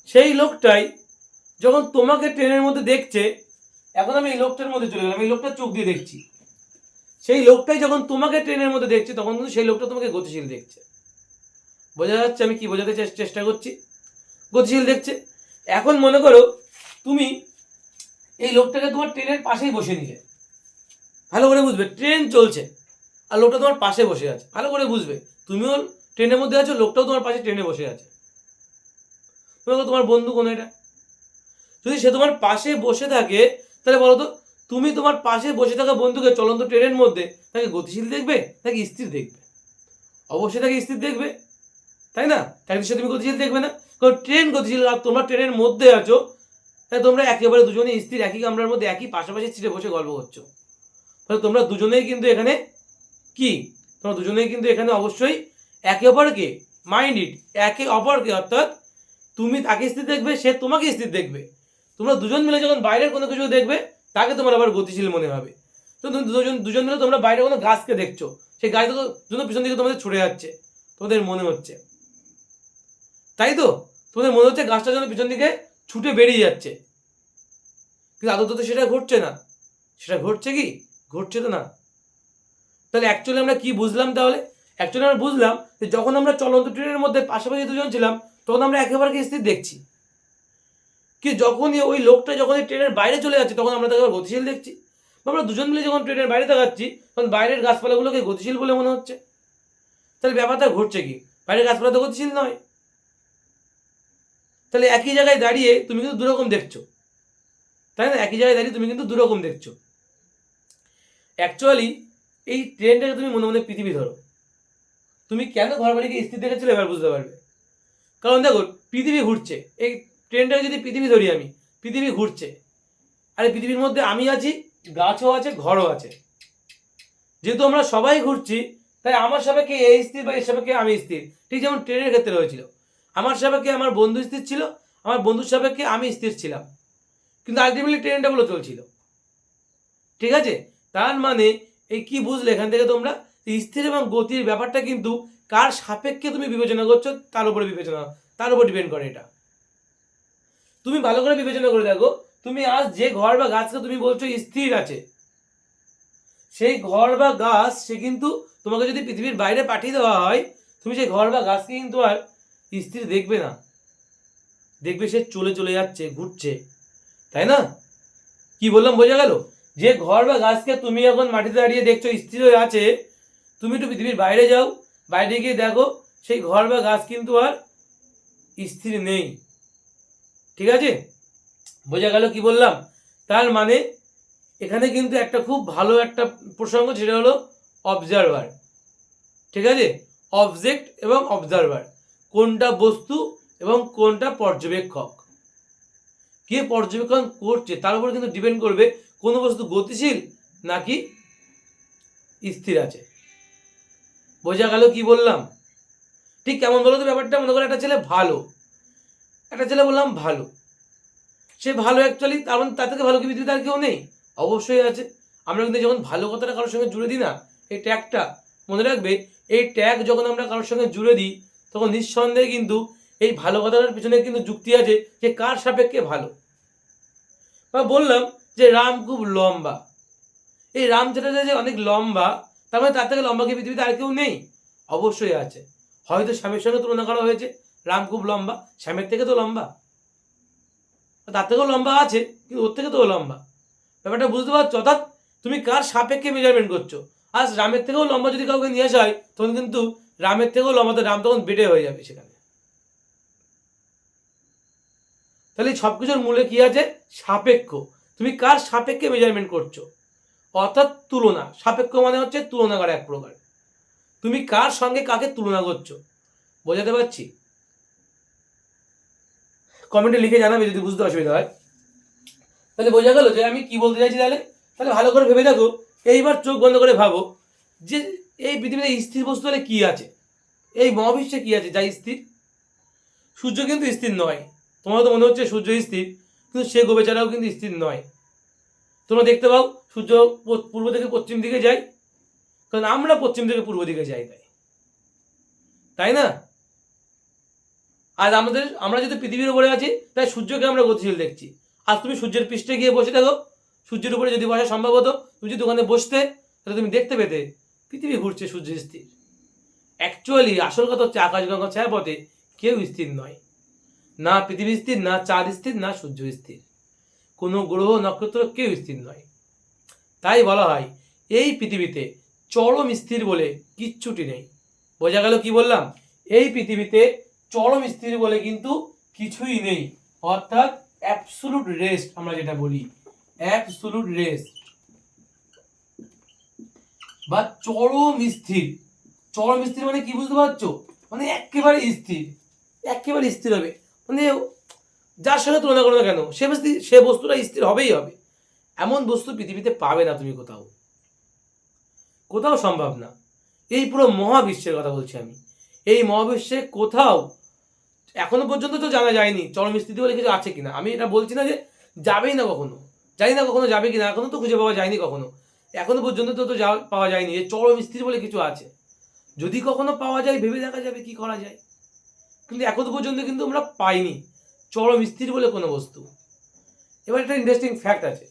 সেই লোকটাই যখন তোমাকে ট্রেনের মধ্যে দেখছে, এখন আমি এই লোকটার মধ্যে চলে গেলাম, এই লোকটার চোখ দিয়ে দেখছি, সেই লোকটাই যখন তোমাকে ট্রেনের মধ্যে দেখছে, তখন কিন্তু সেই লোকটা তোমাকে গতিশীল দেখছে। বোঝা যাচ্ছে আমি কি বোঝাতে চেষ্টা করছি? গতিশীল দেখছে। এখন মনে করো তুমি এই লোকটাকে তোমার ট্রেনের পাশেই বসে নিলে, ভালো করে বুঝবে, ট্রেন চলছে আর লোকটা তোমার পাশে বসে আছে, ভালো করে বুঝবে, তুমিও ট্রেনের মধ্যে আছো, লোকটাও তোমার পাশে ট্রেনে বসে আছে। তোমার বন্ধু কোনো এটা, যদি সে তোমার পাশে বসে থাকে, তাহলে বলো তো, তুমি তোমার পাশে বসে থাকা বন্ধুকে চলন্ত ট্রেনের মধ্যে তাকে গতিশীল দেখবে নাকি স্থির দেখবে? অবশ্যই তাকে স্থির দেখবে, তাই না? তাকে সে তুমি গতিশীল দেখবে না, কারণ ট্রেন গতিশীল আর তোমরা ট্রেনের মধ্যে আছো, তাই তোমরা একেবারে দুজনেই স্থির, একই কামরার মধ্যে একই পাশাপাশি সিটে বসে গল্প করছো। তাহলে তোমরা দুজনেই কিন্তু এখানে কি, তোমরা দুজনেই কিন্তু এখানে অবশ্যই একে অপরকে মাইন্ড ইট, একে অপরকে, অর্থাৎ তুমি তাকে স্থির দেখবে, সে তোমাকে স্থির দেখবে। তোমরা দুজন মিলে যখন বাইরের কোনো কিছু দেখবে, তাকে তোমার আবার গতিশীল মনে হবে। তো তুমি দুজন মিলে তোমরা বাইরে কোনো গাছকে দেখছো, সেই গাছ জন্য পিছন দিকে তোমাদের ছুটে যাচ্ছে, তোমাদের মনে হচ্ছে, তাই তো? তোমাদের মনে হচ্ছে গাছটা যেন পিছন দিকে ছুটে বেরিয়ে যাচ্ছে, কিন্তু আদৌ তো সেটা ঘটছে না। সেটা ঘটছে কি? ঘটছে তো না। তাহলে অ্যাকচুয়ালি আমরা কি বুঝলাম? তাহলে অ্যাকচুয়ালি আমরা বুঝলাম যে যখন আমরা চলন্ত ট্রেনের মধ্যে পাশাপাশি দুজন ছিলাম, তখন আমরা একেবারে স্থির দেখছি, কি যখনই ওই লোকটা যখনই ট্রেনের বাইরে চলে যাচ্ছে, তখন আমরা তাকে গতিশীল দেখছি। আমরা দুজন মিলে যখন ট্রেনের বাইরে তাকাচ্ছি, তখন বাইরের গাছপালাগুলোকে গতিশীল বলে মনে হচ্ছে। তাহলে ব্যাপারটা ঘটছে কি? বাইরের গাছপালা তো গতিশীল নয়। তাহলে একই জায়গায় দাঁড়িয়ে তুমি কিন্তু দুরকম দেখছো, তাই না? একই জায়গায় দাঁড়িয়ে তুমি কিন্তু দুরকম দেখছো। অ্যাকচুয়ালি এই ট্রেনটাকে তুমি মনে মনে পৃথিবী ধরো। তুমি কেন ঘর বাড়িকে স্থির দেখেছিলে এবার বুঝতে পারবে। কারণ দেখো, পৃথিবী ঘুরছে, এই ট্রেনটাকে যদি পৃথিবী ধরি আমি, পৃথিবী ঘুরছে, আর এই পৃথিবীর মধ্যে আমি আছি, গাছও আছে, ঘরও আছে। যেহেতু আমরা সবাই ঘুরছি, তাই আমার সাপেক্ষে এই স্থির বা এর সাপেক্ষে আমি স্থির। ঠিক যেমন ট্রেনের ক্ষেত্রে হয়েছিল, আমার সাপেক্ষে আমার বন্ধু স্থির ছিল, আমার বন্ধুর সাপেক্ষে আমি স্থির ছিলাম, কিন্তু আলটিমেটলি ট্রেনটা বলে চলছিল। ঠিক আছে? তার মানে এই কি বুঝলে এখান থেকে তোমরা? স্থির এবং গতির ব্যাপারটা কিন্তু কার সাপেক্ষে তুমি বিবেচনা করছো তার উপরে তার উপর ডিপেন্ড করে এটা। তুমি ভালো করে বিবেচনা করে দেখো, তুমি আজ যে ঘর বা গাছকে তুমি বলছো স্থির আছে, সেই ঘর বা গাছ সে কিন্তু তোমাকে যদি পৃথিবীর বাইরে পাঠিয়ে দেওয়া হয়, তুমি সেই ঘর বা গাছকে কিন্তু আর স্থির দেখবে না, দেখবে সে চলে চলে যাচ্ছে, ঘুরছে, তাই না? কি বললাম বোঝা গেল? যে ঘর বা গাছকে তুমি এখন মাটিতে দাঁড়িয়ে দেখছো স্থির হয়ে আছে, তুমি একটু পৃথিবীর বাইরে যাও, বাইরে গিয়ে দেখো সেই ঘর বা গাছ কিন্তু আর স্থির নেই। ঠিক আছে? বোঝা গেল কি বললাম? তার মানে এখানে কিন্তু একটা খুব ভালো একটা প্রসঙ্গ, সেটা হলো অবজারভার। ঠিক আছে? অবজেক্ট এবং অবজারভার, কোনটা বস্তু এবং কোনটা পর্যবেক্ষক। কে পর্যবেক্ষণ করছে তার উপর কিন্তু ডিপেন্ড করবে কোন বস্তু গতিশীল নাকি স্থির আছে। বোঝা গেল কি বললাম? ঠিক কেমন বলো তো ব্যাপারটা? মনে করো একটা ছেলে ভালো, একটা ছেলে বললাম ভালো, সে ভালো অ্যাকচুয়ালি, তার মানে তার থেকে ভালো কি পৃথিবীতে আর কেউ নেই? অবশ্যই আছে। আমরা কিন্তু যখন ভালো কথাটা কারোর সঙ্গে জুড়ে দিই না, এই ট্যাগটা মনে রাখবে, এই ট্যাগ যখন আমরা কারোর সঙ্গে জুড়ে দিই, তখন নিঃসন্দেহে কিন্তু এই ভালো কথাটার পিছনে কিন্তু যুক্তি আছে যে কার সাপেক্ষে ভালো। বা বললাম যে রাম খুব লম্বা, এই রামচন্দ্র যে অনেক লম্বা, তার মানে তার থেকে লম্বা কি পৃথিবীতে আর কেউ নেই? অবশ্যই আছে। হয়তো স্বামীর সঙ্গে তুলনা করা হয়েছে, রাম খুব লম্বা, স্বামীর থেকে তো লম্বা, তার থেকেও লম্বা আছে, কিন্তু ওর থেকে তো লম্বা। ব্যাপারটা বুঝতে পারছো? অর্থাৎ তুমি কার সাপেক্ষে মেজারমেন্ট করছো। আজ রামের থেকেও লম্বা যদি কাউকে নিয়ে আসা হয়, তখন কিন্তু রামের থেকেও লম্বা, তো রাম তখন বেটে হয়ে যাবে সেখানে। তাহলে সব কিছুর মূলে কি আছে? সাপেক্ষ। তুমি কার সাপেক্ষে মেজারমেন্ট করছো, অর্থাৎ তুলনা। সাপেক্ষ মানে হচ্ছে তুলনা করা এক প্রকার। তুমি কার সঙ্গে কাকে তুলনা করছো, বোঝাতে পারছি? কমেন্টে লিখে জানাবে যদি বুঝতে অসুবিধা হয়। তাহলে বোঝা গেল যে আমি কি বলতে চাইছি। তাহলে তাহলে ভালো করে ভেবে দেখো, এইবার চোখ বন্ধ করে ভাবো যে এই পৃথিবীতে স্থির বস্তু তাহলে কি আছে, এই মহাবিশ্বে কি আছে যা স্থির? সূর্য কিন্তু স্থির নয়। তোমার তো মনে হচ্ছে সূর্য স্থির, কিন্তু সে গোবেচারাও কিন্তু স্থির নয়। তোমরা দেখতে পাও সূর্য পূর্ব থেকে পশ্চিম দিকে যায়, কারণ আমরা পশ্চিম থেকে পূর্ব দিকে যাই, তাই না? আর আমরা যদি পৃথিবীর উপরে আছি, তাই সূর্যকে আমরা গতিশীল দেখছি। আজ তুমি সূর্যের পৃষ্ঠে গিয়ে বসে থাকো, সূর্যের উপরে যদি বসা সম্ভব হতো, তুমি যদি ওখানে বসতে, তাহলে তুমি দেখতে পেতে পৃথিবী ঘুরছে, সূর্য স্থির। অ্যাকচুয়ালি আসল কথা হচ্ছে আকাশগঙ্গা ছায়াপথে কেউ স্থির নয়, না পৃথিবী স্থির, না চাঁদ স্থির, না সূর্য স্থির, কোনো গ্রহ নক্ষত্র কেউ স্থির নয়। তাই বলা হয় এই পৃথিবীতে চরম স্থির বলে কিচ্ছুটি নেই। বোঝা গেল কি বললাম? এই পৃথিবীতে চরম স্থির বলে কিন্তু কিছুই নেই, অর্থাৎ অ্যাবসলুট রেস্ট আমরা যেটা বলি, অ্যাবসলুট রেস্ট বা চরম স্থির। চরম স্থির মানে কি বুঝতে পারছো? মানে একেবারে স্থির, একেবারে স্থির হবে, মানে যার সঙ্গে তুলনা করো না কেন সে বস্তুটা স্থির হবেই হবে। এমন বস্তু পৃথিবীতে পাবে না তুমি কোথাও, কোথাও সম্ভব না। এই পুরো মহাবিশ্বের কথা বলছি আমি, এই মহাবিশ্বে কোথাও এখনো পর্যন্ত তো জানা যায়নি চরম স্থিতি বলে কিছু আছে কিনা। আমি এটা বলছি না যে যাবেই না কখনো, জানি না কখনো যাবে কিনা, এখনো তো খুঁজে পাওয়া যায়নি কখনো, এখনো পর্যন্ত তো পাওয়া যায়নি যে চরম স্থিতি বলে কিছু আছে। যদি কখনো পাওয়া যায় ভেবে দেখা যাবে কি করা যায়, কিন্তু এখনো পর্যন্ত কিন্তু আমরা পাইনি চরম স্থির বলে কোনো বস্তু। এবার একটা ইন্টারেস্টিং ফ্যাক্ট আছে,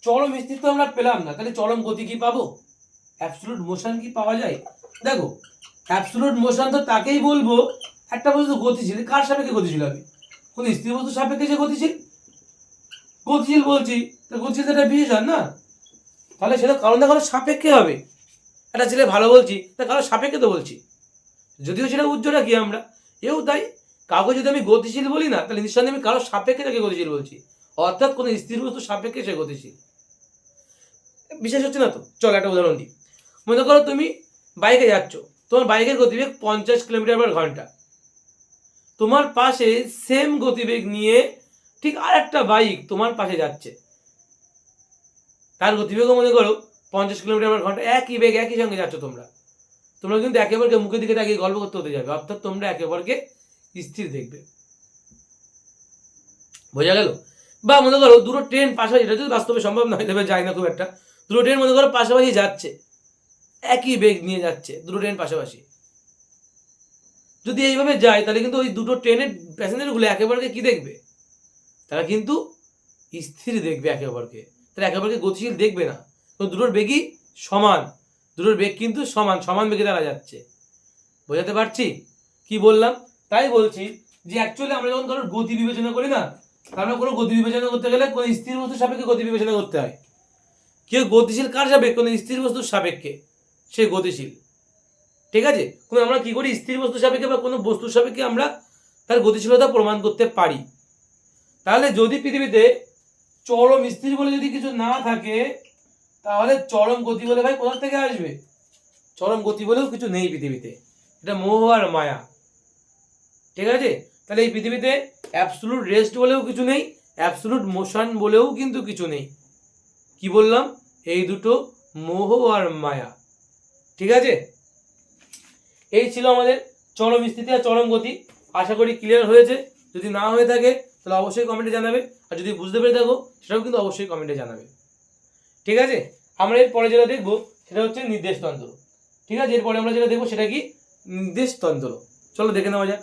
চরম স্থির তো আমরা পেলাম না, তাহলে চরম গতি কি পাবো, অ্যাবসলিউট মোশন কি পাওয়া যায়? দেখো অ্যাবসলিউট মোশন তো তাকেই বলবো একটা বস্তু গতিশীল। কার সাপেক্ষে গতিশীল হবে? কোন স্থির বস্তুর সাপেক্ষে যে গতিশীল, গতিশীল বলছি, তা গতিশীল তো একটা বিশেষণ না, তাহলে সেটা কারণ না কারো সাপেক্ষে হবে। একটা ছেলে ভালো বলছি, তা কারো সাপেক্ষে তো বলছি, যদিও সেটা উচ্চ রাখি আমরা, এও তাই। কাউকে যদি আমি গতিশীল বলি না, তাহলে নিঃসন্দেহে আমি কারো সাপেক্ষে তাকে গতিশীল বলছি, অর্থাৎ কোনো স্থির বস্তুর সাপেক্ষে সে গতিশীল। বিশেষ হচ্ছে না তো? চল একটা উদাহরণ দিই। মনে করো তুমি বাইকে যাচ্ছ, তোমার বাইকের গতিবেগ 50 কিলোমিটার/ঘন্টা, তোমার পাশে সেম গতিবেগ নিয়ে ঠিক আর একটা বাইক তোমার পাশে যাচ্ছে, তার গতিবেগও মনে করো 50 কিলোমিটার/ঘন্টা, একই বেগ একই সঙ্গে যাচ্ছ তোমরা, তোমরা কিন্তু একে অপরকে মুখের দিকে তাকিয়ে গল্প করতে হতে যাবে, অর্থাৎ তোমরা একে অপরকে স্থির দেখবে। বোঝা গেল? বা মনে করো দুটো ট্রেন পাশাপাশি, এটা যদি বাস্তবে সম্ভব নয়, তবে যায় না খুব একটা, দুটো ট্রেন মনে করো পাশাপাশি যাচ্ছে, একই বেগ নিয়ে যাচ্ছে দুটো ট্রেন পাশাপাশি, যদি এইভাবে যায় তাহলে কিন্তু ওই দুটো ট্রেনের প্যাসেঞ্জারগুলো একে অপরকে কি দেখবে? তারা কিন্তু স্থির দেখবে একে অপরকে, তারা একে অপরকে গতিশীল দেখবে না। তো দুটোর বেগই সমান, দুটোর বেগ কিন্তু সমান সমান বেগে তারা যাচ্ছে। বোঝাতে পারছি কি বললাম? তাই বলছি যে অ্যাকচুয়ালি আমরা যখন কারোর গতি বিবেচনা করি না, আমরা কোনো গতি বিবেচনা করতে গেলে কোনো স্থির বস্তুর সাপেক্ষে গতি বিবেচনা করতে হয়। কেউ গতিশীল কার সাপেক্ষে? কোনো স্থির বস্তুর সাপেক্ষে সে গতিশীল। ঠিক আছে? কোনো আমরা কি করি, স্থির বস্তুর সাপেক্ষে বা কোনো বস্তুর সাপেক্ষে আমরা তার গতিশীলতা প্রমাণ করতে পারি। তাহলে যদি পৃথিবীতে চরম স্থির বলে যদি কিছু না থাকে, তাহলে চরম গতি বলে ভাই কোথা থেকে আসবে? চরম গতি বলেও কিছু নেই পৃথিবীতে, এটা মোহ আর মায়া। ঠিক আছে? তাহলে এই পৃথিবীতে অ্যাবসলুট রেস্ট বলেও কিছু নেই, অ্যাবসলুট মোশন বলেও কিন্তু কিছু নেই। কি বললাম? এই দুটো মোহ আর মায়া। ঠিক আছে? এই ছিল আমাদের চরম স্থিতি আর চরম গতি। আশা করি ক্লিয়ার হয়েছে। যদি না হয়ে থাকে তাহলে অবশ্যই কমেন্টে জানাবে, আর যদি বুঝতে পেরে থাকো সেটাও কিন্তু অবশ্যই কমেন্টে জানাবে। ঠিক আছে? আমরা এরপরে যেটা দেখবো সেটা হচ্ছে নির্দেশতন্ত্র। ঠিক আছে? এরপরে আমরা যেটা দেখবো সেটা কি, নির্দেশতন্ত্র। চলো দেখে নেওয়া যাক।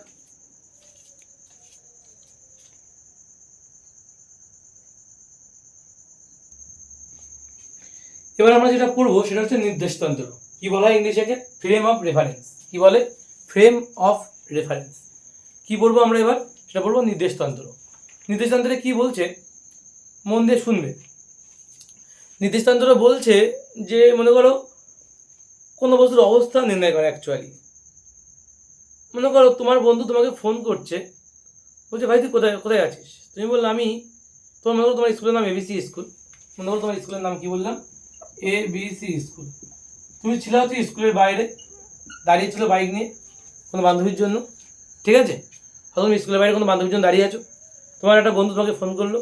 এবার আমরা যেটা পড়বো সেটা হচ্ছে নির্দেশতন্ত্র। কি বলা হয় ইংলিশে? Frame of reference. কি বলে? Frame of reference. কি পড়বো আমরা এবার? সেটা পড়বো নির্দেশতন্ত্র। নির্দেশতন্ত্রে কি বলছে মন দিয়ে শুনবে। নির্দেশতন্ত্র বলছে যে মনে করো কোনো বস্তুর অবস্থা নির্ণয় করে। অ্যাকচুয়ালি মনে করো তোমার বন্ধু তোমাকে ফোন করছে, বলছে ভাই তুই কোথায় কোথায় আছিস? তুমি বললে আমি, তোমার মনে করো তোমার স্কুলের নাম ABC স্কুল, মনে করো তোমার স্কুলের নাম কি বললাম, ABC স্কুল। তুমি ছিল হচ্ছে স্কুলের বাইরে, দাঁড়িয়েছিল বাইক নিয়ে কোনো বান্ধবীর জন্য। ঠিক আছে? আর তুমি স্কুলের বাইরে কোনো বান্ধবীর জন্য দাঁড়িয়ে আছো, তোমার একটা বন্ধু তোমাকে ফোন করলো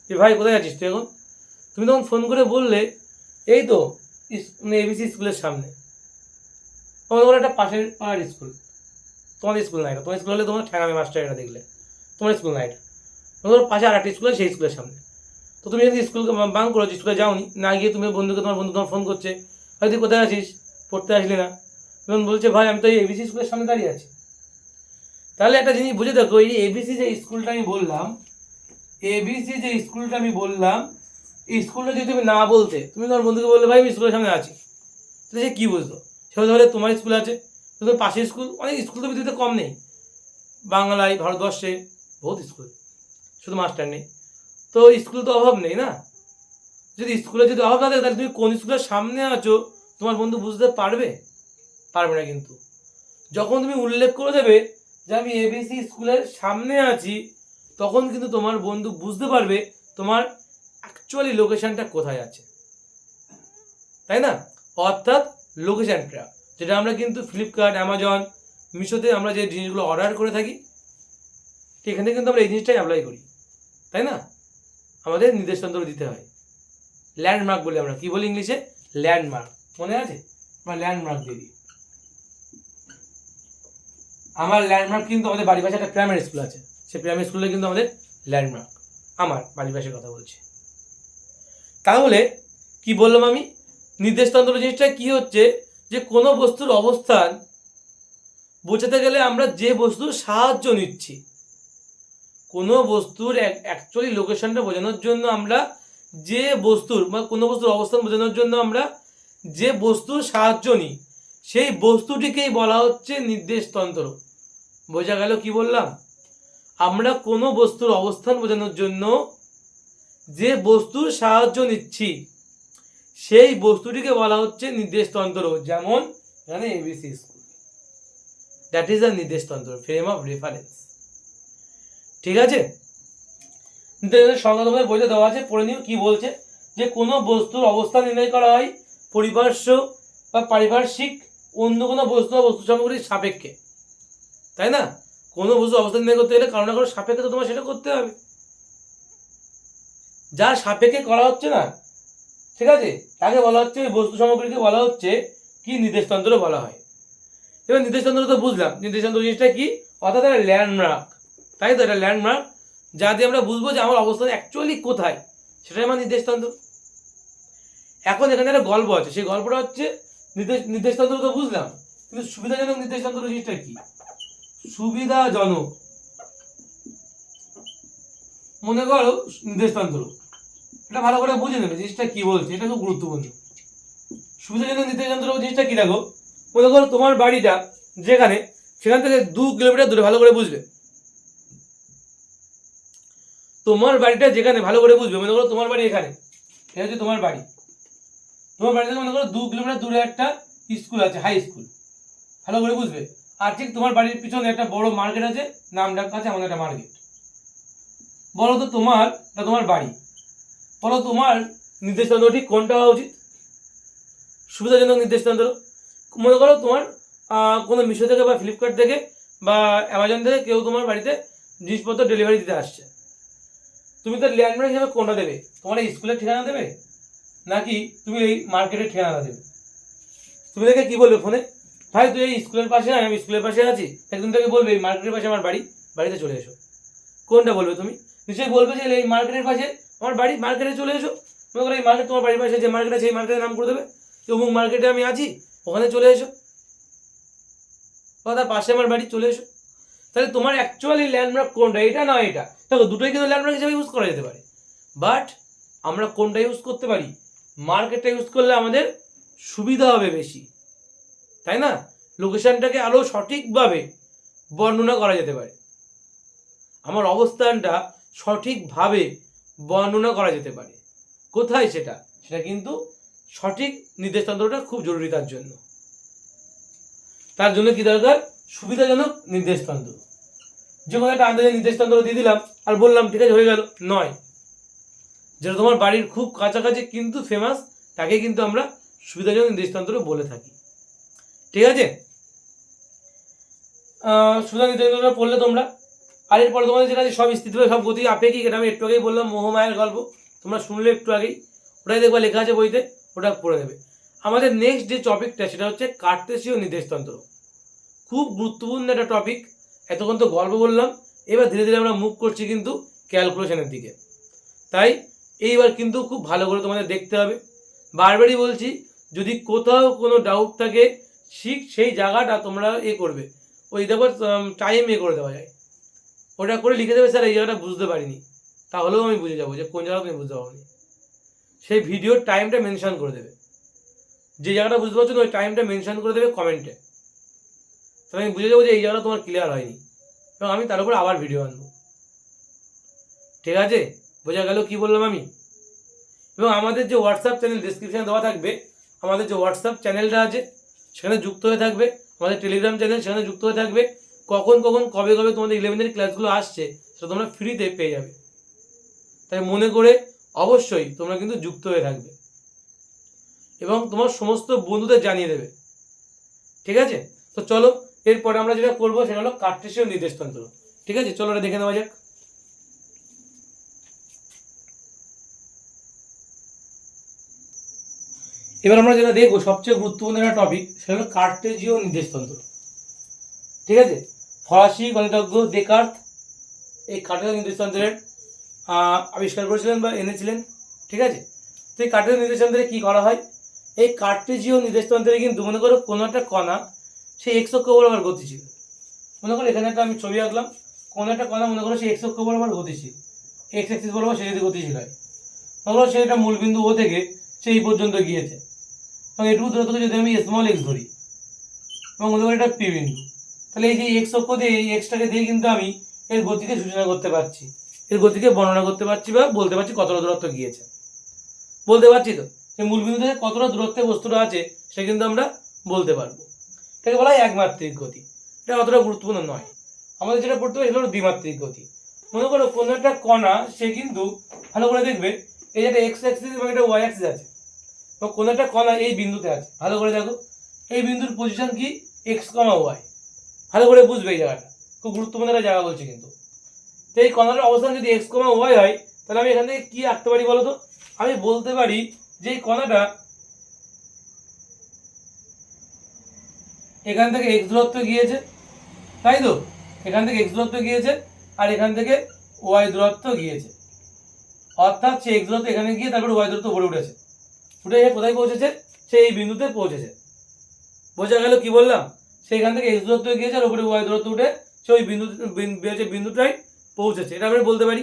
যে ভাই কোথায় আছিস তুই এখন? তুমি তখন ফোন করে বললে এই তো ABC স্কুলের সামনে। তোমার ওর একটা পাশের পাড়ার স্কুল, তোমাদের স্কুল না এটা, তোমার স্কুল হলে তোমার ঠ্যাঙামি মাস্টার এটা দেখলে, তোমার স্কুল না এটা, তোমার পাশে আর একটা স্কুল আছে সেই স্কুলের সামনে। তো তুমি যদি স্কুলকে বাং করেছো, স্কুলে যাওনি, না গিয়ে তুমি বন্ধুকে, তোমার বন্ধু তোমার ফোন করছে, ভাই তুই কোথায় আছিস, পড়তে আসলি না? তখন বলছে ভাই আমি তো এই ABC স্কুলের সামনে দাঁড়িয়ে আছি। তাহলে একটা জিনিস বুঝে দেখো, এই ABC যে স্কুলটা আমি বললাম, ABC যে স্কুলটা আমি বললাম, এই স্কুলটা যদি তুমি না বলতে, তুমি তোমার বন্ধুকে বললে ভাই আমি স্কুলের সামনে আছি, তাহলে সে কী বুঝতো? সে ধরে তোমার স্কুল আছে, তোমার পাশের স্কুল, অনেক স্কুল তো পৃথিবীতে কম নেই, বাংলায় ভারতবর্ষে বহুত স্কুল, শুধু মাস্টার নেই, তো স্কুল তো অভাব নেই না। যদি স্কুলে যদি অভাব না থাকে তাহলে তুমি কোন স্কুলের সামনে আছো তোমার বন্ধু বুঝতে পারবে? পারবে না। কিন্তু যখন তুমি উল্লেখ করে দেবে যে আমি ABC স্কুলের সামনে আছি, তখন কিন্তু তোমার বন্ধু বুঝতে পারবে তোমার অ্যাকচুয়ালি লোকেশনটা কোথায় আছে, তাই না? অর্থাৎ লোকেশন ট্র্যাক, যেটা আমরা কিন্তু ফ্লিপকার্ট, অ্যামাজন, মিশোতে আমরা যে জিনিসগুলো অর্ডার করে থাকি, এখানে কিন্তু আমরা এই জিনিসটাই অ্যাপ্লাই করি, তাই না? আমাদের নির্দেশতন্ত্র দিতে হয়। ল্যান্ডমার্ক বলি আমরা, কি বলি ইংলিশে? ল্যান্ডমার্ক। মনে আছে? আমরা ল্যান্ডমার্ক দিয়ে দিই। আমার ল্যান্ডমার্ক কিন্তু আমাদের বাড়ির পাশে একটা প্রাইমারি স্কুল আছে, সেই প্রাইমারি স্কুলে কিন্তু আমাদের ল্যান্ডমার্ক, আমার বাড়ির পাশের কথা বলছি। তাহলে কি বললাম আমি, নির্দেশতন্ত্র জিনিসটা কি হচ্ছে, যে কোনো বস্তুর অবস্থান বোঝাতে গেলে আমরা যে বস্তুর সাহায্য নিচ্ছি, কোনো বস্তুর অ্যাকচুয়ালি লোকেশনটা বোঝানোর জন্য আমরা যে বস্তুর বা কোনো বস্তুর অবস্থান বোঝানোর জন্য আমরা যে বস্তুর সাহায্য নিই, সেই বস্তুটিকেই বলা হচ্ছে নির্দেশতন্ত্র। বোঝা গেল কি বললাম? আমরা কোনো বস্তুর অবস্থান বোঝানোর জন্য যে বস্তুর সাহায্য নিচ্ছি, সেই বস্তুটিকে বলা হচ্ছে নির্দেশতন্ত্র। যেমন এখানে ABC school, that is the নির্দেশতন্ত্র, ফ্রেম অফ রেফারেন্স। ঠিক আছে, সংজ্ঞা তোমাদের বইতে দেওয়া আছে, পড়ে নিও কি বলছে। যে কোনো বস্তুর অবস্থান নির্ণয় করা হয় পরিপার্শ্ব বা পারিপার্শ্বিক অন্য কোনো বস্তু বা বস্তু সামগ্রীর সাপেক্ষে, তাই না? কোনো বস্তু অবস্থান নির্ণয় করতে গেলে কারো না কারো সাপেক্ষে তো তোমার সেটা করতে হবে। যার সাপেক্ষে করা হচ্ছে না, ঠিক আছে, তাকে বলা হচ্ছে, ওই বস্তু সামগ্রীকে বলা হচ্ছে কি, নির্দেশতন্ত্র বলা হয়। এবার নির্দেশতন্ত্র তো বুঝলাম, নির্দেশতন্ত্র জিনিসটা কি, অর্থাৎ একটা ল্যান্ডমার্ক, তাই তো? এটা ল্যান্ডমার্ক, যা দিয়ে আমরা বুঝবো যে আমার অবস্থান অ্যাকচুয়ালি কোথায়, সেটাই আমার নির্দেশতন্ত্র। এখন এখানে একটা গল্প আছে, সেই গল্পটা হচ্ছে নির্দেশতন্ত্র তো বুঝলাম, কিন্তু সুবিধাজনক নির্দেশতন্ত্র জিনিসটা কি? সুবিধাজনক, মনে করো নির্দেশতন্ত্র, এটা ভালো করে বুঝে নেবে জিনিসটা কি বলছে, এটা খুব গুরুত্বপূর্ণ। সুবিধাজনক নির্দেশতন্ত্র জিনিসটা কি, দেখো, মনে করো তোমার বাড়িটা যেখানে, সেখান থেকে 2 কিলোমিটার দূরে, ভালো করে বুঝবে। তোমার বাড়িটা যেখানে, ভালো করে বুঝবে, মনে করো তোমার বাড়ি এখানে, এটা হচ্ছে তোমার বাড়ি। তোমার বাড়ি থেকে মনে করো 2 কিলোমিটার দূরে একটা স্কুল আছে, হাই স্কুল, ভালো করে বুঝবে। আর ঠিক তোমার বাড়ির পিছনে একটা বড় মার্কেট আছে, নামডাক আছে আমাদের একটা মার্কেট। বলো তো তোমার বাড়ি, বলো তোমার নির্দেশতন্ত্র ঠিক কোনটা হওয়া উচিত? সুবিধাজনক নির্দেশতন্ত্র। মনে করো তোমার কোনো মিশো থেকে বা ফ্লিপকার্ট থেকে বা অ্যামাজন থেকে কেউ তোমার বাড়িতে জিনিসপত্র ডেলিভারি দিতে আসছে, তুমি তার ল্যান্ডমার্ক হিসাবে কোনটা দেবে? তোমার এই স্কুলের ঠিকানা দেবে, নাকি তুমি এই মার্কেটের ঠিকানা দেবে? তুমি দেখে কি বলবে ফোনে, ভাই তুই এই স্কুলের পাশে, আমি স্কুলের পাশে আছি, একদিন থেকে বলবে এই মার্কেটের পাশে আমার বাড়ি, বাড়িতে চলে এসো। কোনটা বলবে তুমি? নিশ্চয়ই বলবে যে এই মার্কেটের পাশে আমার বাড়ি, মার্কেটে চলে এসো। মনে করো এই মার্কেট তোমার বাড়ির পাশে যে মার্কেট আছে, সেই মার্কেটের নাম করে দেবে, অমুক মার্কেটে আমি আছি, ওখানে চলে এসো, বা তার পাশে আমার বাড়ি, চলে এসো। তাহলে তোমার অ্যাকচুয়ালি ল্যান্ডমার্ক কোনটা, এটা না এটা? দেখো দুটোই কিন্তু ল্যান্ডমার্ক হিসেবে ইউজ করা যেতে পারে, বাট আমরা কোনটা ইউজ করতে পারি? মার্কেটটা ইউজ করলে আমাদের সুবিধা হবে বেশি, তাই না? লোকেশনটাকে আরও সঠিকভাবে বর্ণনা করা যেতে পারে, আমার অবস্থানটা সঠিকভাবে বর্ণনা করা যেতে পারে। কোথায় সেটা? সেটা কিন্তু সঠিক নির্দেশতন্ত্রটা খুব জরুরি। তার জন্য কি দরকার? সুবিধাজনক নির্দেশতন্ত্র। যে কোনো একটা আন্দাজে নির্দেশতন্ত্র দিয়ে দিলাম আর বললাম ঠিক আছে হয়ে গেল, নয়। যেটা তোমার বাড়ির খুব কাছাকাছি কিন্তু ফেমাস, তাকে কিন্তু আমরা সুবিধাজনক নির্দেশতন্ত্র বলে থাকি। ঠিক আছে, সুবিধা নির্দেশতন্ত্র পড়লে তোমরা, আর এরপরে তোমাদের যেটা আছে সব স্থিতিভাবে সব গতি আপেক্ষিক, এটা আমি একটু আগেই বললাম, মোহমায়ের গল্প, তোমরা শুনলে একটু আগেই, ওটাই দেখবা লেখা আছে বইতে, ওটা পড়ে নেবে। আমাদের নেক্সট যে টপিকটা সেটা হচ্ছে কার্টেসীয় নির্দেশতন্ত্র। খুব গুরুত্বপূর্ণ একটা টপিক। এতক্ষণ তো গল্প বললাম, এবার ধীরে ধীরে আমরা মুভ করছি কিন্তু ক্যালকুলেশনের দিকে। তাই এইবার কিন্তু খুব ভালো করে তোমাদের দেখতে হবে। বারবারই বলছি, যদি কোথাও কোনো ডাউট থাকে, সেই জায়গাটা তোমরা করবে, ওই দেখো টাইম করে দেওয়া যায়, ওটা করে লিখে দেবে, স্যার এই জায়গাটা বুঝতে পারিনি, তাহলেও আমি বুঝে যাবো যে কোন জায়গাটা তুমি বুঝতে পারোনি। সেই ভিডিওর টাইমটা মেনশন করে দেবে, যে জায়গাটা বুঝতে পারছো না ওই টাইমটা মেনশন করে দেবে কমেন্টে, তাহলে আমি বুঝে যাবো যে এই জায়গাটা তোমার ক্লিয়ার হয়নি, এবং আমি তার উপর আবার ভিডিও আনবো। ঠিক আছে, বোঝা গেল কি বললাম আমি? এবং আমাদের যে হোয়াটসঅ্যাপ চ্যানেল ডিসক্রিপশানে দেওয়া থাকবে, আমাদের যে হোয়াটসঅ্যাপ চ্যানেলটা আছে সেখানে যুক্ত হয়ে থাকবে, আমাদের টেলিগ্রাম চ্যানেল সেখানে যুক্ত হয়ে থাকবে। কখন কবে তোমাদের 11-এর ক্লাসগুলো আসছে সেটা তোমরা ফ্রিতে পেয়ে যাবে। তাই মনে করে অবশ্যই তোমরা কিন্তু যুক্ত হয়ে থাকবে এবং তোমার সমস্ত বন্ধুদের জানিয়ে দেবে। ঠিক আছে, তো চলো এরপরে আমরা যেটা করবো সেটা হলো কার্টেসীয় নির্দেশতন্ত্র। ঠিক আছে, চলো এটা দেখে নেওয়া যাক। এবার আমরা যেটা দেখবো সবচেয়ে গুরুত্বপূর্ণ একটা টপিক, সেটা হলো কার্টেসীয় নির্দেশতন্ত্র। ঠিক আছে, ফরাসি গণিতজ্ঞ দেকার্ত এই কার্টেসীয় নির্দেশান্তরের আবিষ্কার করেছিলেন বা এনেছিলেন। ঠিক আছে, তো এই কার্টেসীয় নির্দেশান্তরে কী করা হয়, এই কার্টেসীয় নির্দেশান্তরে কিন্তু মনে করো কোনো একটা কণা সেই এক্স অক্ষ বরাবর গতিশীল। মনে করো এখানে একটা আমি ছবি আঁকলাম, কোনো একটা কণা মনে করো সেই এক্স অক্ষ বরাবর গতিশীল, এক্স অ্যাক্সিস বরাবর সে যদি গতিশীল হয়, মনে করো সেটা মূলবিন্দু ও থেকে সেই পর্যন্ত গিয়েছে, এবং এটুকু দূরত্বকে যদি আমি স্মল এক্স ধরি এবং মনে করি এটা পি বিন্দু, তাহলে এই যে এক্স অক্ষ দিয়ে এই এক্সটাকে দিয়ে কিন্তু আমি এর গতিকে সূচনা করতে পারছি, এর গতিকে বর্ণনা করতে পারছি বা বলতে পারছি কতটা দূরত্ব গিয়েছে। বলতে পারছি তো যে মূলবিন্দু থেকে কতটা দূরত্বে বস্তুটা আছে সেটা কিন্তু আমরা বলতে পারবো। এটাকে বলা হয় একমাত্রিক গতি। এটা অতটা গুরুত্বপূর্ণ নয়, আমাদের যেটা পড়তে হবে সেটা হলো দ্বিমাত্রিক গতি। মনে করো কোনো একটা কণা সে কিন্তু ভালো করে দেখবে এই একটা এক্স অ্যাক্সিস এবং একটা ওয়াই অ্যাক্সিস আছে, এবং কোনো একটা কণা এই বিন্দুতে আছে, ভালো করে দেখো এই বিন্দুর পজিশন কি এক্স কমা ওয়াই, ভালো করে বুঝবে এই জায়গাটা, খুব গুরুত্বপূর্ণ একটা জায়গা বলছে কিন্তু। তো এই কণাটার অবস্থান যদি এক্স কমা ওয়াই হয় তাহলে আমি এখান থেকে কি আঁকতে পারি বলো তো, আমি বলতে পারি যে এই কণাটা এখান থেকে এক্স দূরত্ব গিয়েছে, তাই তো, এখান থেকে এক্স দূরত্ব গিয়েছে আর এখান থেকে ওয়াই দূরত্ব গিয়েছে, অর্থাৎ সে এক্স দূরত্ব এখানে গিয়ে তারপর ওয়াই দূরত্ব উপরে উঠেছে, উঠে কোথায় পৌঁছেছে, সে এই বিন্দুতে পৌঁছেছে। বোঝা গেল কি বললাম, সেখান থেকে এক্স দূরত্ব গিয়েছে আর উপরে ওয়াই দূরত্ব উঠে সে ওই বিন্দুটাই পৌঁছেছে, এটা আমরা বলতে পারি।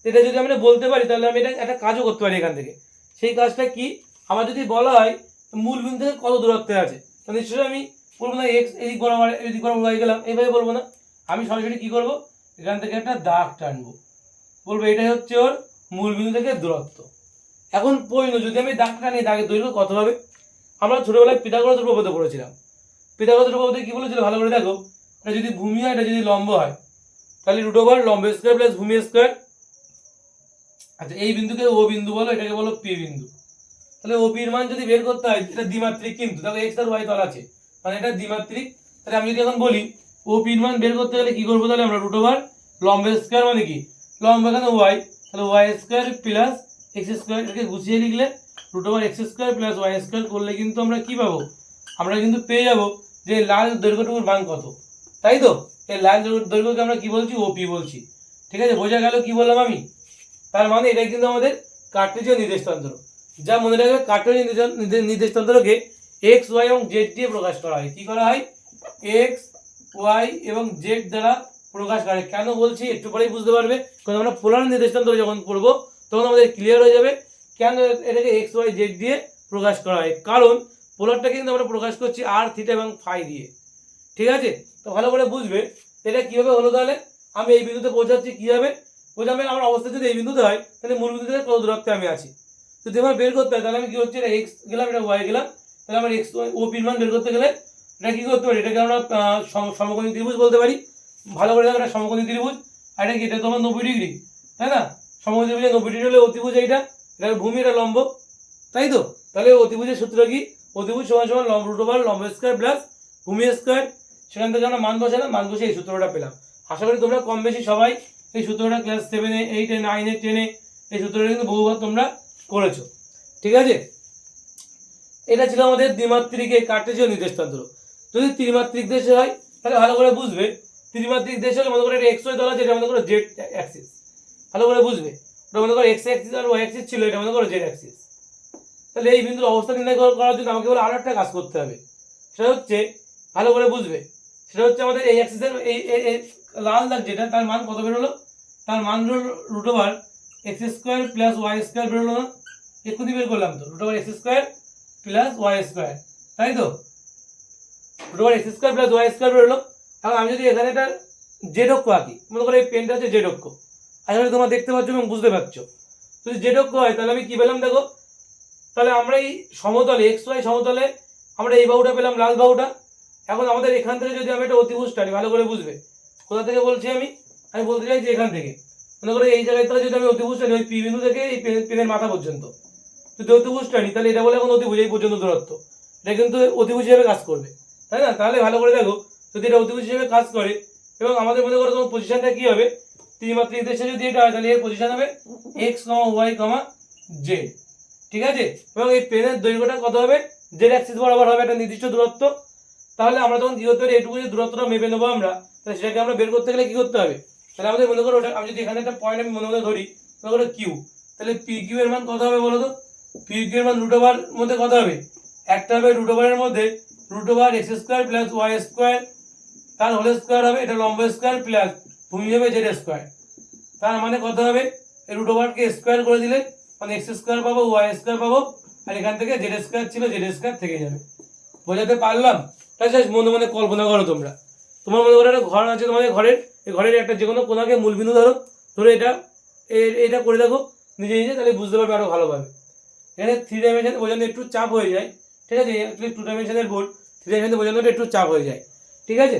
এটা যদি আমরা বলতে পারি তাহলে আমি এটা একটা কাজও করতে পারি এখান থেকে। সেই কাজটা কি, আমার যদি বলা হয় মূল বিন্দু থেকে কত দূরত্বে আছে, তো নিশ্চয়ই আমি বলবো না এক্স এদিক বরাবর এদিক বরাবর ওয়াই গেলাম, এইভাবে বলবো না, আমি সরাসরি কি করবো, এখান থেকে একটা দাগ টানবো, বলবো এটাই হচ্ছে ওর মূল বিন্দু থেকে দূরত্ব। এখন প্রশ্ন, যদি আমি দাগ টানি দাগের দৈর্ঘ্য কত হবে, আমরা ছোটবেলায় পিথাগোরাসের উপপাদ্য পড়েছিলাম। পিথাগোরাসের উপপাদ্যে কি বলেছিল ভালো করে দেখো, এটা যদি ভূমি হয় এটা যদি লম্ব হয় তাহলে রুট ওভার লম্ব স্কোয়ার প্লাস ভূমি স্কোয়ার। আচ্ছা এই বিন্দুকে ও বিন্দু বলো, এটাকে বলো পি বিন্দু। তাহলে ও পির মান যদি বের করতে হয়, এটা দ্বিমাত্রিক, কিন্তু দেখো এক্স আর ওয়াই তল আছে মানে এটা দ্বিমাত্রিক। তাহলে আমি যদি এখন বলি ও পির মান বের করতে গেলে কি করবো, তাহলে আমরা রুট ওভার লম্ব স্কোয়ার মানে কি, লম্ব এখানে ওয়াই, তাহলে Y square plus X square, এটাকে গুছিয়ে লিখলে root over x square plus Y square করলে কিন্তু আমরা কি পাবো, আমরা কিন্তু পেয়ে যাবো যে লাল দৈর্ঘ্যটুকুর মান কত, তাই তো। এই লাল দৈর্ঘ্যকে আমরা কি বলছি, ওপি বলছি। ঠিক আছে, বোঝা গেল কি বললাম আমি, তার মানে এটাই কিন্তু আমাদের কার্টেসীয় নির্দেশতন্ত্র। যা মনে রাখবে, কার্টেসীয় নির্দেশতন্ত্রকে এক্স ওয়াই এবং জেড দিয়ে প্রকাশ করা হয়। কি করা হয়, এক্স ওয়াই এবং জেড দ্বারা প্রকাশ করা হয়। কেন বলছি একটু পরেই বুঝতে পারবে, কারণ আমরা পোলার নির্দেশতন্ত্র যখন পড়বো তখন আমাদের ক্লিয়ার হয়ে যাবে কেন এটাকে এক্স ওয়াই জেড দিয়ে প্রকাশ করা হয়। কারণ পোলারটাকে কিন্তু আমরা প্রকাশ করছি আর থিটা এবং ফাই দিয়ে। ঠিক আছে, তো ভালো করে বুঝবে এটা কিভাবে হলো। তাহলে আমি এই বিন্দুতে পৌঁছাচ্ছি কিভাবে, বোঝাবে আমার অবস্থা যদি এই বিন্দুতে হয় তাহলে মূল বিন্দু থেকে কত দূরত্বে আমি আছি। যদি আমার বের করতে হয় তাহলে আমি কি হচ্ছে, এটা এক্স গেলাম এটা ওয়াই গেলাম, তাহলে আমার এক্স ও পির মান বের করতে গেলে এটা কি করতে পারি, এটাকে আমরা সমকোণী ত্রিভুজ বলতে পারি। ভালো করে দেখো এটা সমকোণী ত্রিভুজ, আর এটা কি, এটা তোমার 90 ডিগ্রি, তাই না। সমকোণী ত্রিভুজে 90 ডিগ্রি হলে অতিভুজ এইটা, এটা ভূমি এটা লম্ব, তাই তো। তাহলে অতিভুজের সূত্র কি, অতিভুজ সমান সমান লম্ব রুট ওভার লম্ব স্কোয়ার প্লাস ভূমি স্কোয়ার। সেখান থেকে আমরা মান বসালাম, মান বসে এই সূত্রটা পেলাম। আশা করি তোমরা কম বেশি সবাই এই সূত্রটা ক্লাস 7-এ 8-এ 9-এ 10-এ এই সূত্রটা কিন্তু বহুবার তোমরা করেছো। ঠিক আছে, এটা ছিল আমাদের দ্বিমাত্রিক এই কার্টেসীয় নির্দেশতন্ত্র। যদি ত্রিমাত্রিক দেশে হয় তাহলে ভালো করে বুঝবে, ত্রিমাত্রিক দেশ হলে মনে করে এটা এক্স ওয়াই তল আছে, এটা মনে করো জেড অ্যাক্সিস, ভালো করে বুঝবে। ওটা মনে করো এক্স অ্যাক্সিস আর ওয়াই অ্যাক্সিস ছিল, এটা মনে করো জেড অ্যাক্সিস। তাহলে এই বিন্দুর অবস্থা নির্ণয় করার জন্য আমাকে বলে আরো একটা কাজ করতে হবে, সেটা হচ্ছে ভালো করে বুঝবে, সেটা হচ্ছে আমাদের এই অ্যাক্সিসের এই লাল দাগ যেটা, তার মান কত বেরোলো, তার মান root over x square plus Y square বেরোলো না, এক্ষুনি বের করলাম তো, root over x square plus Y square, তাই তো, root over x square plus Y square বেরোলো। এখন আমি যদি এখানে একটা জেড অক্ষ আঁকি, মনে করো এই পেনটা হচ্ছে জেড অক্ষ, আসলে তোমরা দেখতে পাচ্ছ এবং বুঝতে পারছো, যদি জেড অক্ষ হয় তাহলে আমি কি পেলাম দেখো, তাহলে আমরা এই সমতলে এক্স ওয়াই সমতলে আমরা এই বাহুটা পেলাম, লাল বাহুটা। এখন আমাদের এখান থেকে যদি আমি একটা অতিভুজ টানি, ভালো করে বুঝবে কোথা থেকে বলছি আমি বলতে চাই যে এখান থেকে, মনে করো এই জায়গায় থেকে যদি আমি অতিভুজ টানি ওই পি বিন্দু থেকে এই পেনের মাথা পর্যন্ত যদি অতিভুজ টানি, তাহলে এটা বলে এখন অতিভুজ এই পর্যন্ত দূরত্ব, এটা কিন্তু অতিভুজ হিসেবে কাজ করবে, তাই না। তাহলে ভালো করে দেখো, যদি এটা অতিভুজ হিসেবে কাজ করে এবং আমাদের মনে করো তোমার পজিশনটা কি হবে, ত্রিমাত্রিক দেশে যদি এটা হয় তাহলে এর পজিশন হবে এক্স কমা ওয়াই কমা জেড। ঠিক আছে, এবং এই পেনের দৈর্ঘ্যটা কত হবে, জেড অ্যাক্সিস বরাবর হবে একটা নির্দিষ্ট দূরত্ব। তাহলে আমরা তখন কি করতে পারি, এইটুকু যে দূরত্বটা মেপে নেবো আমরা, তাহলে সেটাকে আমরা বের করতে গেলে কি করতে হবে, তাহলে আমাদের মনে করো ওটা আমি যদি এখানে একটা পয়েন্ট আমি মনে মনে ধরি, মনে করো কিউ, তাহলে পি কিউ এর মান কত হবে বলো তো? পি কিউ এর মান রুট ওভার মধ্যে কত হবে? একটা হবে রুট ওভারের মধ্যে root over x square plus Y square, তার হোল স্কোয়ার হবে, এটা লম্ব স্কোয়ার প্লাস ভূমি হবে জেড স্কোয়ার। তার মানে কত হবে? এই রুট ওভারকে স্কোয়ার করে দিলে মানে এক্স স্কোয়ার পাবো, ওয়াই স্কোয়ার পাবো, আর এখান থেকে জেড স্কোয়ার ছিল, জেড স্কোয়ার থেকে যাবে। বোঝাতে পারলাম? তাহলে জাস্ট মনে মনে কল্পনা করো তোমরা, তোমার মনে করো একটা ঘর আছে তোমাদের ঘরের, এই ঘরের একটা যে কোনো কোনাকে মূলবিন্দু ধরো, ধরে এটা করে দেখো নিজে নিজে, তাহলে বুঝতে পারবে আরো ভালোভাবে। এখানে 3 ডাইমেনশন বোঝানো একটু চাপ হয়ে যায়, ঠিক আছে, 2 ডাইমেনশনের বোর্ড 3 ডাইমেনশন বোঝানোটা একটু চাপ হয়ে যায়, ঠিক আছে,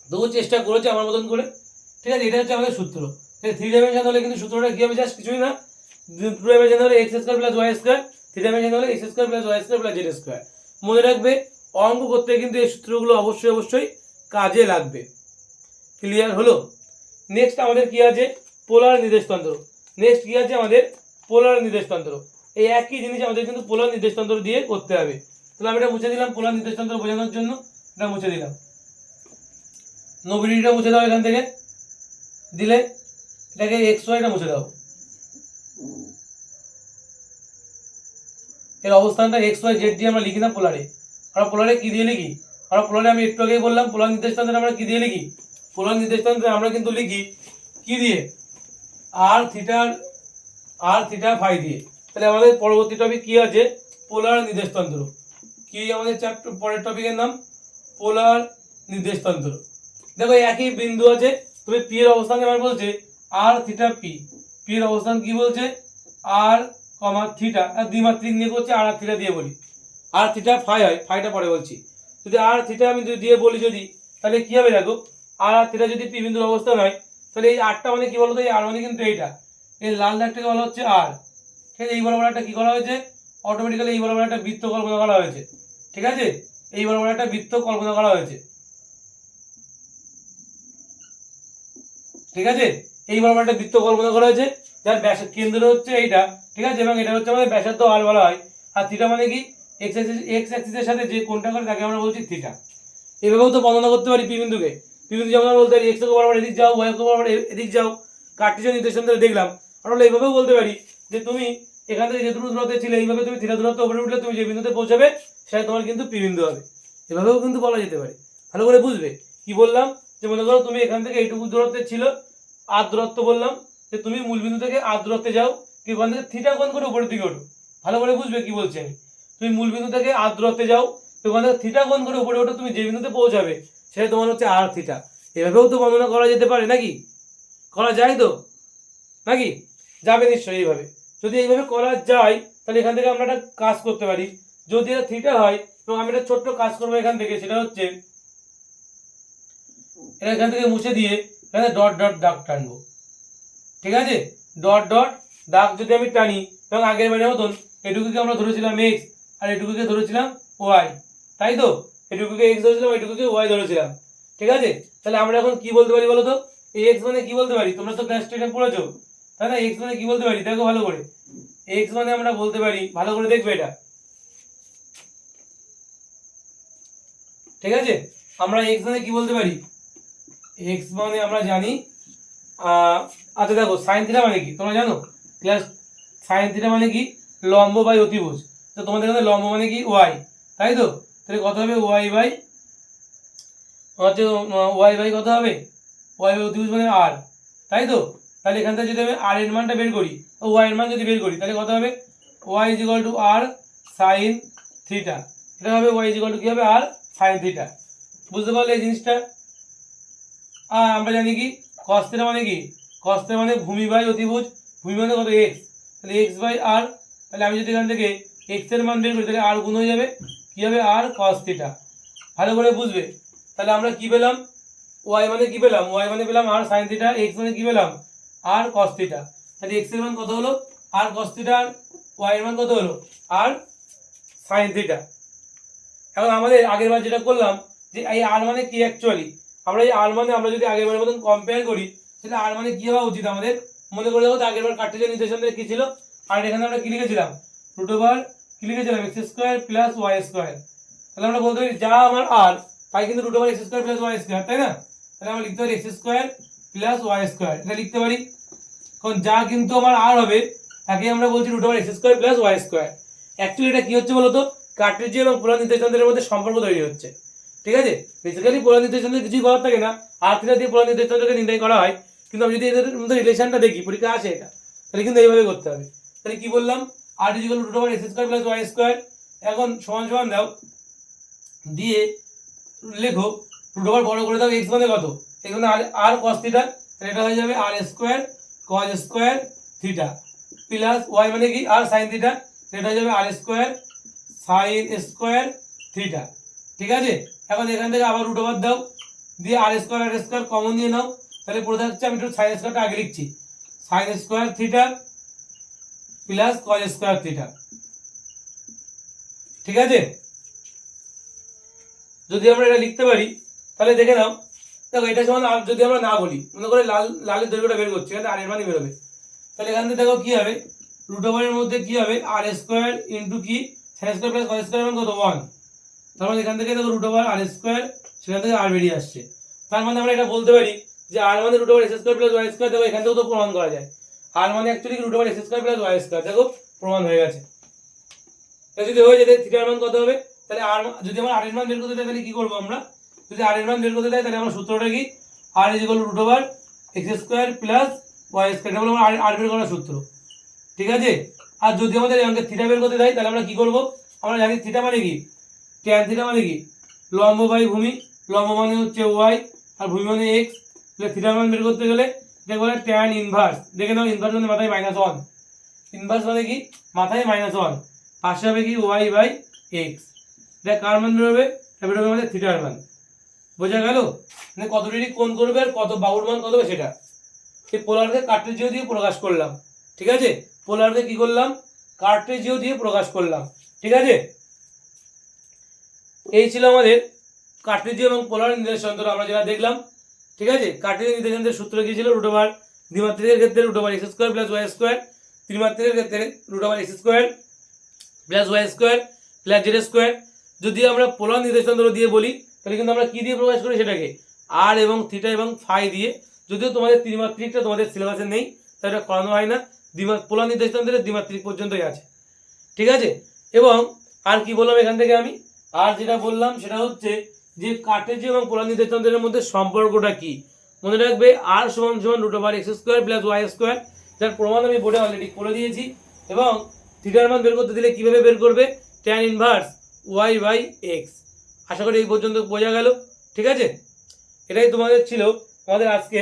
তবুও চেষ্টা করেছি আমার মতন করে, ঠিক আছে। এটা হচ্ছে আমাদের সূত্র। 3 ডাইমেনশন হলে কিন্তু সূত্রটা কি হবে, জাস্ট কিছুই না, 2 ডাইমেনশন হলে x square plus Y square, 3 dimension হলে x square plus Y square plus z square. মনে রাখবে অঙ্ক করতে কিন্তু এই সূত্রগুলো অবশ্যই অবশ্যই কাজে লাগবে। ক্লিয়ার হলো? নেক্সট আমাদের কি আছে, পোলার নির্দেশতন্ত্র। নেক্সট কি আছে আমাদের, পোলার নির্দেশতন্ত্র। এই একই জিনিস আমাদের কিন্তু পোলার নির্দেশতন্ত্র দিয়ে করতে হবে। তাহলে আমি এটা মুছে দিলাম, পোলার নির্দেশতন্ত্র বোঝানোর জন্য এটা মুছে দিলাম। 90 ডিগ্রিটা মুছে দাও এখান থেকে, দিলে এটাকে এক্স ওয়াইটা মুছে দাও, এর অবস্থানটা এক্স ওয়াই জেড দিয়ে আমরা লিখি না পোলারে। আমরা পোলারে কি দিয়ে লিখি, আমরা পোলারে আমি একটু আগেই বললাম পোলার নির্দেশতন্ত্রে আমরা কি দিয়ে লিখি, পোলার নির্দেশতন্ত্রে আমরা কিন্তু লিখি কি দিয়ে, আর থিটা ফাই দিয়ে। তাহলে আমাদের পরবর্তী টপিক কি আছে, পোলার নির্দেশতন্ত্র। কি আমাদের চ্যাপ্টার পরের টপিকের নাম, পোলার নির্দেশতন্ত্র। দেখো একই বিন্দু আছে, তবে পি এর অবস্থান আমার বলছে আর থিটা পি, পি এর অবস্থান কি বলছে আর কমা থিটা, আর দ্বিমাত্রিক নিয়ে করছে আর থিটা দিয়ে বলি, আর থিটা ফাই হয়, ফাইটা পরে বলছি। যদি আর থিটা আমি যদি দিয়ে বলি যদি, তাহলে কি হবে দেখো, আর থিটা যদি পি বিন্দুর অবস্থান হয়, তাহলে এই আরটা মানে কি বলতো, এই আর মানে কিন্তু এইটা, এই লাল দাগটাকে বলা হচ্ছে আর, ঠিক আছে। এই বরাবর একটা কি করা হয়েছে, অটোমেটিক্যালি এই বরাবর একটা বৃত্ত কল্পনা করা হয়েছে, ঠিক আছে, এই বরাবর একটা বৃত্ত কল্পনা করা হয়েছে, ঠিক আছে, এই বরাবর একটা বৃত্ত কল্পনা করা হয়েছে, যার ব্যাস কেন্দ্র হচ্ছে এইটা, ঠিক আছে, এবং এটা হচ্ছে আমাদের ব্যাসার্ধ আর বলা হয়। আর থিটা মানে কি, এক্স অ্যাক্সিসের সাথে যে কোণটা করে তাকে আমরা বলছি থিটা। এভাবেও তো বর্ণনা করতে পারি পি বিন্দুকে, পি বিন্দু যেমন আমরা বলতে পারি এক্স অক্ষ বরাবর এদিক যাও, ওয়াই অক্ষ বরাবর এদিক যাও, কার্টেসিয়ান নির্দেশান্তরে দেখলাম। আমরা এইভাবেও বলতে পারি যে তুমি এখান থেকে যেটুকু দূরত্বে ছিলে, এইভাবে তুমি থিটা দূরত্ব উপরে উঠলে তুমি যে বিন্দুতে পৌঁছাবে সেটা তোমার কিন্তু পি বিন্দু হবে। এভাবেও কিন্তু বলা যেতে পারে, ভালো করে বুঝবে কি বললাম। যে মনে করো তুমি এখান থেকে এইটুকু দূরত্বে ছিল, আর দূরত্ব বললাম, যে তুমি মূল বিন্দু থেকে আর দূরত্বে যাও, কি ওখান থেকে থিটা কোণ করে উপরের দিকে ওঠো, ভালো করে বুঝবে কি বলছি আমি। তুমি মূল বিন্দু থেকে আর দূরত্বে যাও, তো ওখান থেকে থিটা কোণ করে উপরে ওঠো, তুমি যে বিন্দুতে পৌঁছাবে সেটা তোমার হচ্ছে আর থিটা। এভাবেও তো বর্ণনা করা যেতে পারে নাকি, করা যায় তো নাকি, যাবে নিশ্চয়ই এইভাবে। যদি এইভাবে করা যায় তাহলে এখান থেকে আমরা একটা কাজ করতে পারি, যদি এটা থিটা হয় এবং আমি একটা ছোট্ট কাজ করবো এখান থেকে, সেটা হচ্ছে এটা এখান থেকে মুছে দিয়ে এখানে ডট ডট দাগ টানবো, ঠিক আছে, ডট ডট দাগ যদি আমি টানি, এবং আগের বারের মতন এটুকুকে আমরা ধরেছিলাম এক্স আর এটুকুকে ধরেছিলাম ওয়াই, তাই তো, এটুকুকে এক্স ধরেছিলাম এটুকুকে ওয়াই ধরেছিলাম, ঠিক আছে। তাহলে আমরা এখন কি বলতে পারি বলো তো, এই এক্স মানে কি বলতে পারি, তোমরা তো ক্লাস 10 পড়েছো, তাই না, এক্স মানে কি বলতে পারি দেখো ভালো করে, এক্স মানে আমরা বলতে পারি, ভালো করে দেখবে এটা, ঠিক আছে, আমরা এক্স মানে কি বলতে পারি, এক্স মানে আমরা জানি আচ্ছা দেখো সাইন থিটা মানে কি তোমরা জানো, ক্লাস সাইন থিটা মানে কি লম্ব বাই অতিভুজ, তো তোমাদের এখানে লম্ব মানে কি ওয়াই, তাই তো, তাহলে কত হবে ওয়াই বাই হচ্ছে ওয়াই বাই কত হবে, ওয়াই বাই অতিভুজ মানে আর, তাই তো। তাহলে এখান থেকে যদি আমি আর এর মানটা বের করি, ও ওয়াই এর মান যদি বের করি, তাহলে কত হবে Y is equal to R sine theta, এটা হবে ওয়াই ইজ ইকুয়াল টু কি হবে আর সাইন থিটা। বুঝতে পারলে এই জিনিসটা। আর আমরা জানি কি cos থিটা মানে কি, cos থিটা মানে ভূমি বাই অতিভুজ, ভূমি মানে কত এক্স, তাহলে এক্স বাই আর, তাহলে আমি যদি এখান থেকে এক্স এর মান বের করি তাহলে আর গুণ হয়ে যাবে, কি হবে আর cos থিটা, ভালো করে বুঝবে। তাহলে আমরা কি পেলাম, ওয়াই মানে কি পেলাম, ওয়াই মানে পেলাম আর সাইন থিটা, এক্স মানে কি পেলাম আর cos থিটা, তাহলে এক্স এর মান কত হলো আর cos থিটা, আর ওয়াই এর মান কত হলো আর সাইন থিটা। এখন আমাদের আগের বার যেটা করলাম যে এই আর মানে কি অ্যাকচুয়ালি, আমরা এই আর মানে আমরা যদি আগের বারের মতন কম্পেয়ার করি, তাহলে আর মানে কি হওয়া উচিত আমাদের, মনে করে দেখো আগের বার কার্টেসিয়ান নির্দেশান্তরে কি ছিল, আর এখানে আমরা কি লিখেছিলাম রুট ওভার কি লিখেছিলাম X square plus Y square, তাহলে আমরা বলতে পারি যা আমার আর তাই কিন্তু root over x square plus Y square, তাই না। তাহলে আমরা লিখতে পারি X square plus Y square, এটা লিখতে পারি। কারণ যা কিন্তু আমার আর হবে তাকে আমরা বলছি root over x square plus Y square. Actually এটা কি হচ্ছে বলতো, কার্টেসীয় এবং পোলার নির্দেশাঙ্কের মধ্যে সম্পর্ক তৈরি হচ্ছে, ঠিক আছে। বেসিক্যালি পোলার নির্দেশাঙ্কের কিছুই করার থাকে না, আর থিটা দিয়ে পোলার নির্দেশাঙ্ককে নির্ণয় করা হয়। কিন্তু আমি যদি এদের মধ্যে রিলেশনটা দেখি, পরীক্ষা আসে এটা, তাহলে কিন্তু এইভাবে করতে হবে। তাহলে কি বললাম, r is equal to root over x square plus Y square. এখন সমান সমান দাও, দিয়ে লেখো রুট ওভার বড় করে দাও, এক্স মানে কত, এক্স মানে আর কস থিটা, তাহলে এটা হয়ে যাবে r square cos square theta plus y মানে কি আর সাইন থিটা, এটা হয়ে যাবে r square sine square theta, ঠিক আছে। এখন এখান থেকে আবার রুট ওভার দাও, দিয়ে আর স্কোয়ার কমন দিয়ে নাও, তাহলে পুরো থাকছে, আমি একটু সাইন স্কোয়ারটা আগে লিখছি, sign square theta plus cos square theta, ঠিক আছে। যদি আমরা এটা লিখতে পারি তাহলে দেখে নাও, দেখো এটা সমান যদি আমরা না বলি, মনে করে লালের দৈর্ঘ্যটা বের করছি, এখানে আর এর মানই বেরোবে, তাহলে এখান থেকে দেখো কি হবে, রুট ওভারের মধ্যে কি হবে আর স্কোয়ার ইন্টু কি sine square plus cos square কত 1, তার মানে এখান থেকে দেখো রুট ওভার আর স্কোয়ার, সেখান থেকে আর বেরিয়ে আসছে। তার মানে আমরা এটা বলতে পারি যে আর মানে root over x square plus Y square, দেখো এখান থেকেও তো প্রমাণ করা যায়, আর মানে actually root over x square plus Y square, দেখো প্রমাণ হয়ে গেছে। যদি হয়ে যেতে থিটার মান কত হবে, তাহলে আর যদি আমরা আর এর মান বের করতে চাই তাহলে কি করবো আমরা, যদি আর এর মান বের করতে চাই তাহলে আমরা সূত্রটা কি, r is equal to root over x square plus Y square, এটা হলো আমরা আর বের করার সূত্র, ঠিক আছে। আর যদি আমাদের অঙ্কে থিটা বের করতে চাই তাহলে আমরা কি করব, আমরা জানি থিটা মানে কি, ট্যান থিটা মানে কি লম্ব বাই ভূমি, লম্ব মানে হচ্ছে ওয়াই আর ভূমি মানে এক্স, তাহলে থিটার মান বের করতে গেলে এটা বলে ট্যান ইনভার্স, দেখে নাও ইনভার্স মানে মাথায় -1, ইনভার্স মানে কি মাথায় -1, পাশে হবে কি ওয়াই বাই এক্স, এটা কার মান বেরোবে, এটা বেরোবে আমাদের থিটার মান, বোঝা গেল। মানে কত ডিগ্রি কোণ করবে আর কত বাহুর মান কত হবে সেটা, এই পোলারকে কার্টেসীয় দিয়ে প্রকাশ করলাম, ঠিক আছে। পোলারকে কি করলাম, কার্টেসীয় দিয়ে প্রকাশ করলাম, ঠিক আছে। এই ছিল আমাদের কার্টেসীয় এবং পোলার নির্দেশান্তর আমরা যেটা দেখলাম, ঠিক আছে। কার্টেসীয় নির্দেশান্তরের সূত্র কি ছিল, রুট ওভার দ্বিমাত্রিকের ক্ষেত্রে root over x square plus Y square, ত্রিমাত্রিকের ক্ষেত্রে root over x square plus Y square plus z square. যদি আমরা পোলার নির্দেশান্তর দিয়ে বলি তাহলে কিন্তু আমরা কি দিয়ে প্রকাশ করি সেটাকে, আর এবং থিটা এবং ফাই দিয়ে। যদিও তোমাদের ত্রিমাত্রিকটা তোমাদের সিলেবাসে নেই, তাই এটা করানো হয় না, পোলার নির্দেশান্তরের দ্বিমাত্রিক পর্যন্তই আছে, ঠিক আছে। এবং আর কি বললাম এখান থেকে আমি, আর যেটা বললাম সেটা হচ্ছে যে কার্টেসীয় এবং পোলার নির্দেশান্তরের মধ্যে সম্পর্কটা কি, মনে রাখবে আর সমান সমান root over x square plus Y square, যার প্রমাণ আমি বোর্ডে অলরেডি করে দিয়েছি। এবং থিটার মান বের করতে দিলে কিভাবে বের করবে, tan inverse y by x. আশা করি এই পর্যন্ত বোঝা গেল, ঠিক আছে। এটাই তোমাদের ছিল আমাদের আজকে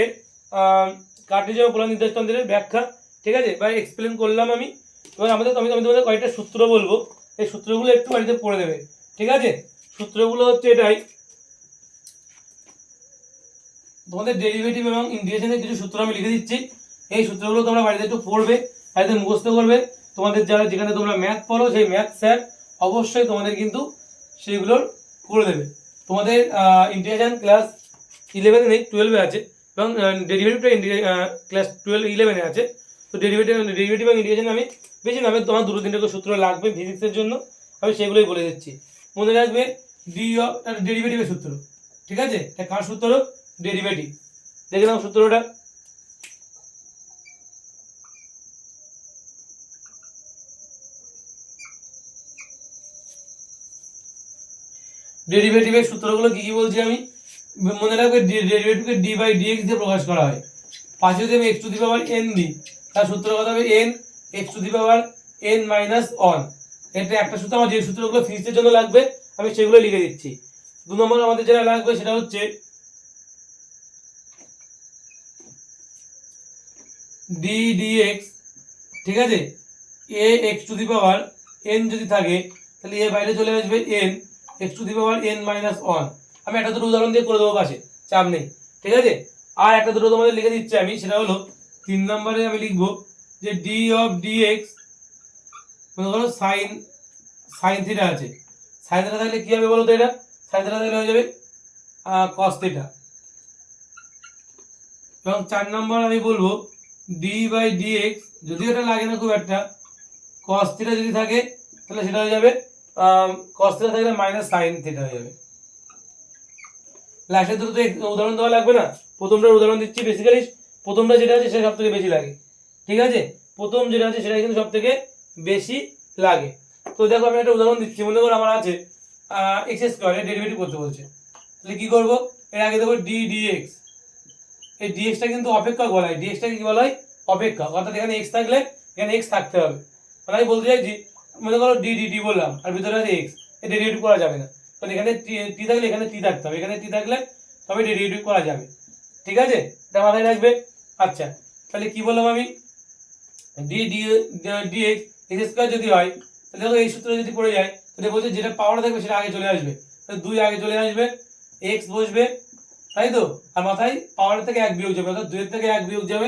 কার্টেসীয় এবং পোলার নির্দেশান্তরের ব্যাখ্যা, ঠিক আছে, বা এক্সপ্লেন করলাম আমি। এবার আমি তোমাদের কয়েকটা সূত্র বলবো, এই সূত্রগুলো একটু বাড়িতে পড়ে দেবে, ঠিক আছে। সূত্রগুলো হচ্ছে এটাই, তোমাদের ডেরিভেটিভ এবং ইন্টিগ্রেশনের কিছু সূত্র আমি লিখে দিচ্ছি, এই সূত্রগুলো তোমরা বাড়িতে একটু পড়বে, বাড়িতে মুখস্থ করবে। তোমাদের যারা যেখানে তোমরা ম্যাথ পড়ো সেই ম্যাথ স্যার অবশ্যই তোমাদের কিন্তু সেইগুলোর করে দেবে। তোমাদের ইন্টিগ্রেশন ক্লাস 11 নেই, 12-এ আছে, এবং ডেরিভেটিভটা ক্লাস 11-এ আছে। তো ডেরিভেটিভ এবং ইন্টিগ্রেশন আমি বেশি না, আমি তোমার 2-3টে সূত্র লাগবে ফিজিক্সের জন্য, আমি সেগুলোই বলে দিচ্ছি। মনে রাখবে ডেরিভেটিভের সূত্র, ঠিক আছে। এটা কার সূত্র, ডেরিভেটিভ, দেখে নাও সূত্রটা। ডেরিভেটিভের সূত্রগুলো কি কি বলছি আমি, মনে রাখবে ডেরিভেটিভকে ডি বাই ডিএক্স দিয়ে প্রকাশ করা হয়। পাশে যদি আমি x to the power N দিই, তার সূত্র কত হবে, N x to the power n minus 1। এটা একটা সূত্র, আমার যে সূত্রগুলো ফিজিক্সের জন্য লাগবে আমি সেগুলো লিখে দিচ্ছি। 2 নম্বর আমাদের যেটা লাগবে সেটা হচ্ছে ডি ডিএক্স, ঠিক আছে। A x to the power n যদি থাকে তাহলে এ বাইরে চলে আসবে n x to the power n minus 1। আমি একটা দুটো উদাহরণ দিয়ে করে দেবো পাশে, চাপ নেই, ঠিক আছে। আর একটা দুটো তোমাদের লিখে দিচ্ছি আমি, সেটা হলো 3 নম্বরে আমি লিখবো যে ডি অফ ডিএক্স, মনে করো সাইন থিটা আছে, সাইন থিটা থাকলে কি হবে বলো তো, এটা সাইন থিটা থাকলে হয়ে যাবে কস থিটা। এবং 4 নম্বর আমি বলবো ডি বাই ডিএক্স, যদিও এটা লাগে না খুব একটা, কস থিটা যদি থাকে তাহলে সেটা হয়ে যাবে কস থিটা থাকলে মাইনাস সাইন থিটা হয়ে যাবে। লাস্টের দুটো তো উদাহরণ দেওয়া লাগবে না, প্রথমটার উদাহরণ দিচ্ছি। বেসিক্যালি প্রথমটা যেটা আছে সেটা সব থেকে বেশি লাগে, ঠিক আছে? প্রথম যেটা আছে সেটা কিন্তু সব থেকে বেশি লাগে। তো দেখো আমি একটা উদাহরণ দিচ্ছি। মনে করো আমার আছে এক্স স্কোয়ারের ডেরিভেটিভ করতে বলছে, তাহলে কি করবো? এর আগে দেবো ডি ডিএক্স। এই ডিএক্সটা কিন্তু অপেক্ষক বলা হয়, ডিএক্সটাকে কি বলা হয়? অপেক্ষক। অর্থাৎ এখানে এক্স থাকলে এখানে এক্স থাকতে হবে। মানে আমি বলতে চাইছি, মনে করো ডি ডি বললাম আর ভিতরে আছে এক্স, এই ডেরিভেটিভ করা যাবে না। তাহলে এখানে টি থাকলে এখানে টি থাকতে হবে, এখানে টি থাকলে তবে ডেরিভেটিভ করা যাবে, ঠিক আছে? এটা মাথায় রাখবে। আচ্ছা, তাহলে কি বললাম আমি? D D D x x square যদি হয়, তাহলে দেখো এই সূত্র যদি পড়ে যায়, তাহলে বলছে যেটা পাওয়ার থাকবে সেটা আগে চলে আসবে, তাহলে 2 আগে চলে আসবে, এক্স বসবে, তাই তো? আর মাথায় পাওয়ার থেকে 1 বিয়োগ যাবে, অর্থাৎ 2 এর থেকে 1 বিয়োগ যাবে,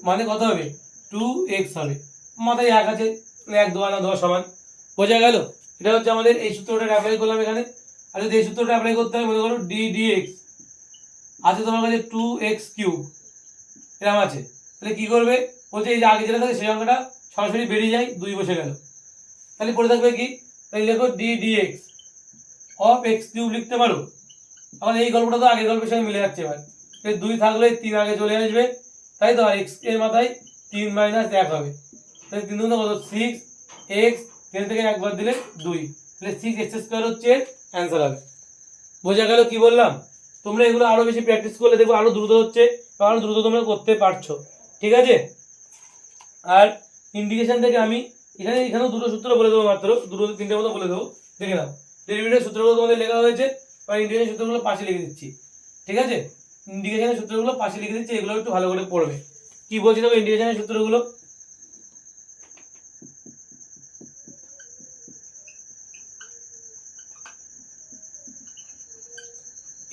মানে কত হবে? 2x হবে। মাথায় 1 আছে, 1 2 না 10 সমান। বোঝা গেল? এটা হচ্ছে আমাদের এই সূত্রটা অ্যাপ্লাই করলাম এখানে। আর যদি এই সূত্রটা অ্যাপ্লাই করতে হয়, মনে করো ডি ডিএক্স আছে তোমার কাছে 2x কিউব এরকম আছে, তাহলে কি করবে? বলছে এই যে আগে যেটা থাকে সেই অঙ্কটা সরাসরি বেরিয়ে যায়, 2 বসে গেল। তাহলে পড়ে থাকবে কি? তাহলে লেখো D DX of X cube লিখতে পারো। এখন এই গল্পটা তো আগের গল্পের সঙ্গে মিলে যাচ্ছে। এবার এই 2 থাকলে 3 আগে চলে আসবে, তাই তো? আর এক্স এর মাথায় 3 - 1 হবে, তাহলে 3 দুগুণে কত? 6 এক্স, 3 থেকে 1 বাদ দিলে 2, তাহলে 6x স্কয়ার হচ্ছে অ্যান্সার হবে। বোঝা গেল কি বললাম? তোমরা এগুলো আরো বেশি প্র্যাকটিস করলে দেখো আরো দ্রুত হচ্ছে, আরো দ্রুত তোমরা করতে পারছো, ঠিক আছে? আর ইন্ডিকেশন থেকে আমি এখানেও দুটো সূত্র বলে দেবো, মাত্র দুটো তিনটে মতো বলে দেবো, দেখে নাও। ডেরিভেটিভের সূত্রগুলো তোমাদের লেখা হয়েছে, আর ইন্ডিকেশন সূত্রগুলো পাশে লিখে দিচ্ছি, ঠিক আছে? ইন্ডিকেশনের সূত্রগুলো পাশে লিখে দিচ্ছি, এগুলো একটু ভালো করে পড়বে। কি বলছি দেখো ইন্ডিকেশনের সূত্রগুলো।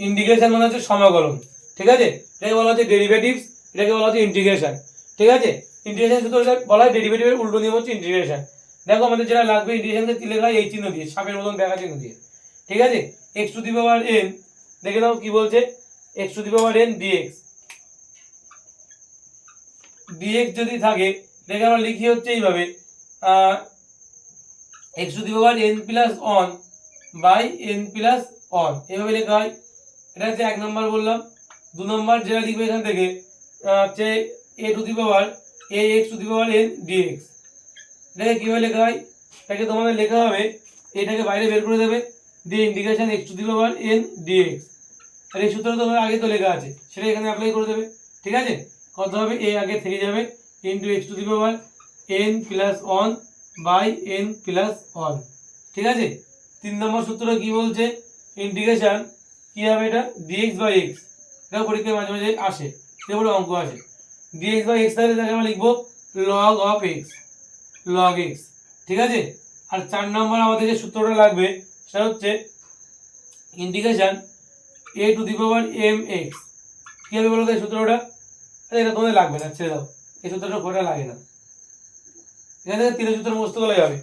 ইন্টিগ্রেশন মানে হচ্ছে সমাকলন, ঠিক আছে? এটাকে বলা হচ্ছে ডেরিভেটিভস, এটাকে বলা হচ্ছে ইন্টিগ্রেশন, ঠিক আছে? ইন্টিগ্রেশন সূত্রটা বলা হয় ডেরিভেটিভের উল্টো নিয়ম হচ্ছে ইন্টিগ্রেশন। দেখো আমাদের যেটা লাগবে ইন্টিগ্রেশনকে কি লেখা হয়? এই চিহ্ন দিয়ে, সাপের মতন দেখা চিহ্ন দিয়ে, ঠিক আছে? X to the power N, দেখে নাও কি বলছে? X to the power N DX. DX যদি থাকে দেখে আমরা লিখি হচ্ছে এইভাবে, X to the power N plus one by N plus one, এভাবে লেখা হয়। এটা হচ্ছে 1 নম্বর বললাম। 2 নম্বর যেটা লিখবে এখান থেকে হচ্ছে a to the power a x to the power N dx. এটাকে কীভাবে লেখা হয়? এটাকে তোমাদের লেখা হবে, এটাকে বাইরে বের করে দেবে, দিয়ে integration x to the power N dx. আর এই সূত্রটা তোমার আগে তো লেখা আছে, সেটা এখানে অ্যাপ্লাই করে দেবে, ঠিক আছে? কত হবে? এ আগে থেকে যাবে into X to the power N plus one by N plus one, ঠিক আছে? 3 নম্বর সূত্র কি বলছে? ইন্টিগ্রেশন কি হবে? এটা ডিএক্স বাই এক্স, এটা পরীক্ষায় মাঝে মাঝে আসে, এবারে অঙ্ক আসে। ডিএক্স বাই এক্স তাহলে তাকে আমরা লিখবো log of x, log x, ঠিক আছে? আর 4 নম্বর আমাদের যে সূত্রটা লাগবে সেটা হচ্ছে integration E to the power M X. কি হবে বলো তো এই সূত্রটা? এটা তোমাদের লাগবে না, ছেড়ে দাও, এই সূত্রটা খোটা লাগে না, এখানে থেকে 3 সূত্র মুখস্থ করলে যাবে।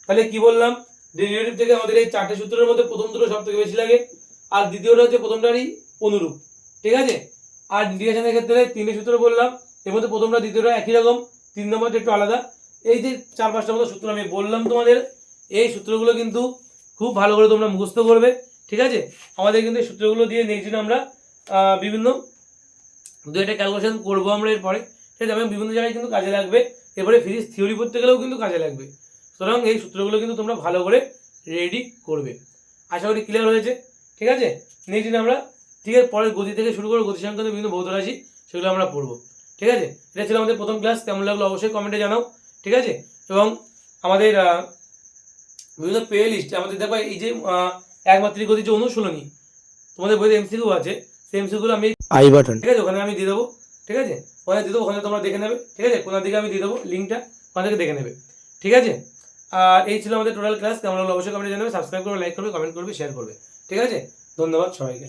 তাহলে কি বললাম? ডেরিভেটিভ থেকে আমাদের এই 4টে সূত্রের মধ্যে প্রথম দুটো সব থেকে বেশি লাগে, আর দ্বিতীয়টা হচ্ছে প্রথমটারই অনুরূপ, ঠিক আছে? আর ইন্টিগ্রেশনের ক্ষেত্রে 3টে সূত্র বললাম, এর মধ্যে প্রথমটা দ্বিতীয়টা একই রকম, 3 নম্বরটা একটু আলাদা। এই যে 4-5টার মতো সূত্র আমি বললাম তোমাদের, এই সূত্রগুলো কিন্তু খুব ভালো করে তোমরা মুখস্থ করবে, ঠিক আছে? আমাদের কিন্তু এই সূত্রগুলো দিয়ে নেক্সট দিন আমরা বিভিন্ন 2-একটা ক্যালকুলেশন করবো আমরা এরপরে, ঠিক আছে? এবং বিভিন্ন জায়গায় কিন্তু কাজে লাগবে, এরপরে ফিজিক্স থিওরি পড়তে গেলেও কিন্তু কাজে লাগবে। সুতরাং এই সূত্রগুলো কিন্তু তোমরা ভালো করে রেডি করবে। আশা করি ক্লিয়ার হয়েছে, ঠিক আছে? নেক্সট দিন আমরা ঠিক আছে পরের গতি থেকে শুরু করে গতি সংক্রান্ত বিভিন্ন ভৌত রাশি সেগুলো আমরা পড়বো, ঠিক আছে? এটা ছিল আমাদের প্রথম ক্লাস। কেমন লাগলো অবশ্যই কমেন্টে জানাও, ঠিক আছে? এবং আমাদের বিভিন্ন প্লে লিস্ট আমাদের দেখো এই যে একমাত্রিক গতি যে অনুশীলনী তোমাদের বইতে এমসিকিউ আছে, সেই এমসিকিউগুলো আমি আই বাটন, ঠিক আছে, ওখানে আমি দিয়ে দেবো, ঠিক আছে? ওখানে দিয়ে দেবো, ওখানে তোমরা দেখে নেবে, ঠিক আছে? কোনার দিকে আমি দিয়ে দেবো লিঙ্কটা, ওখান থেকে দেখে নেবে, ঠিক আছে? আর এই ছিল আমাদের টোটাল ক্লাস। কেমন লাগলো অবশ্যই কমেন্টে জানাবে, সাবস্ক্রাইব করবে, লাইক করবে, কমেন্ট করবে, শেয়ার করবে, ঠিক আছে? ধন্যবাদ সবাইকে।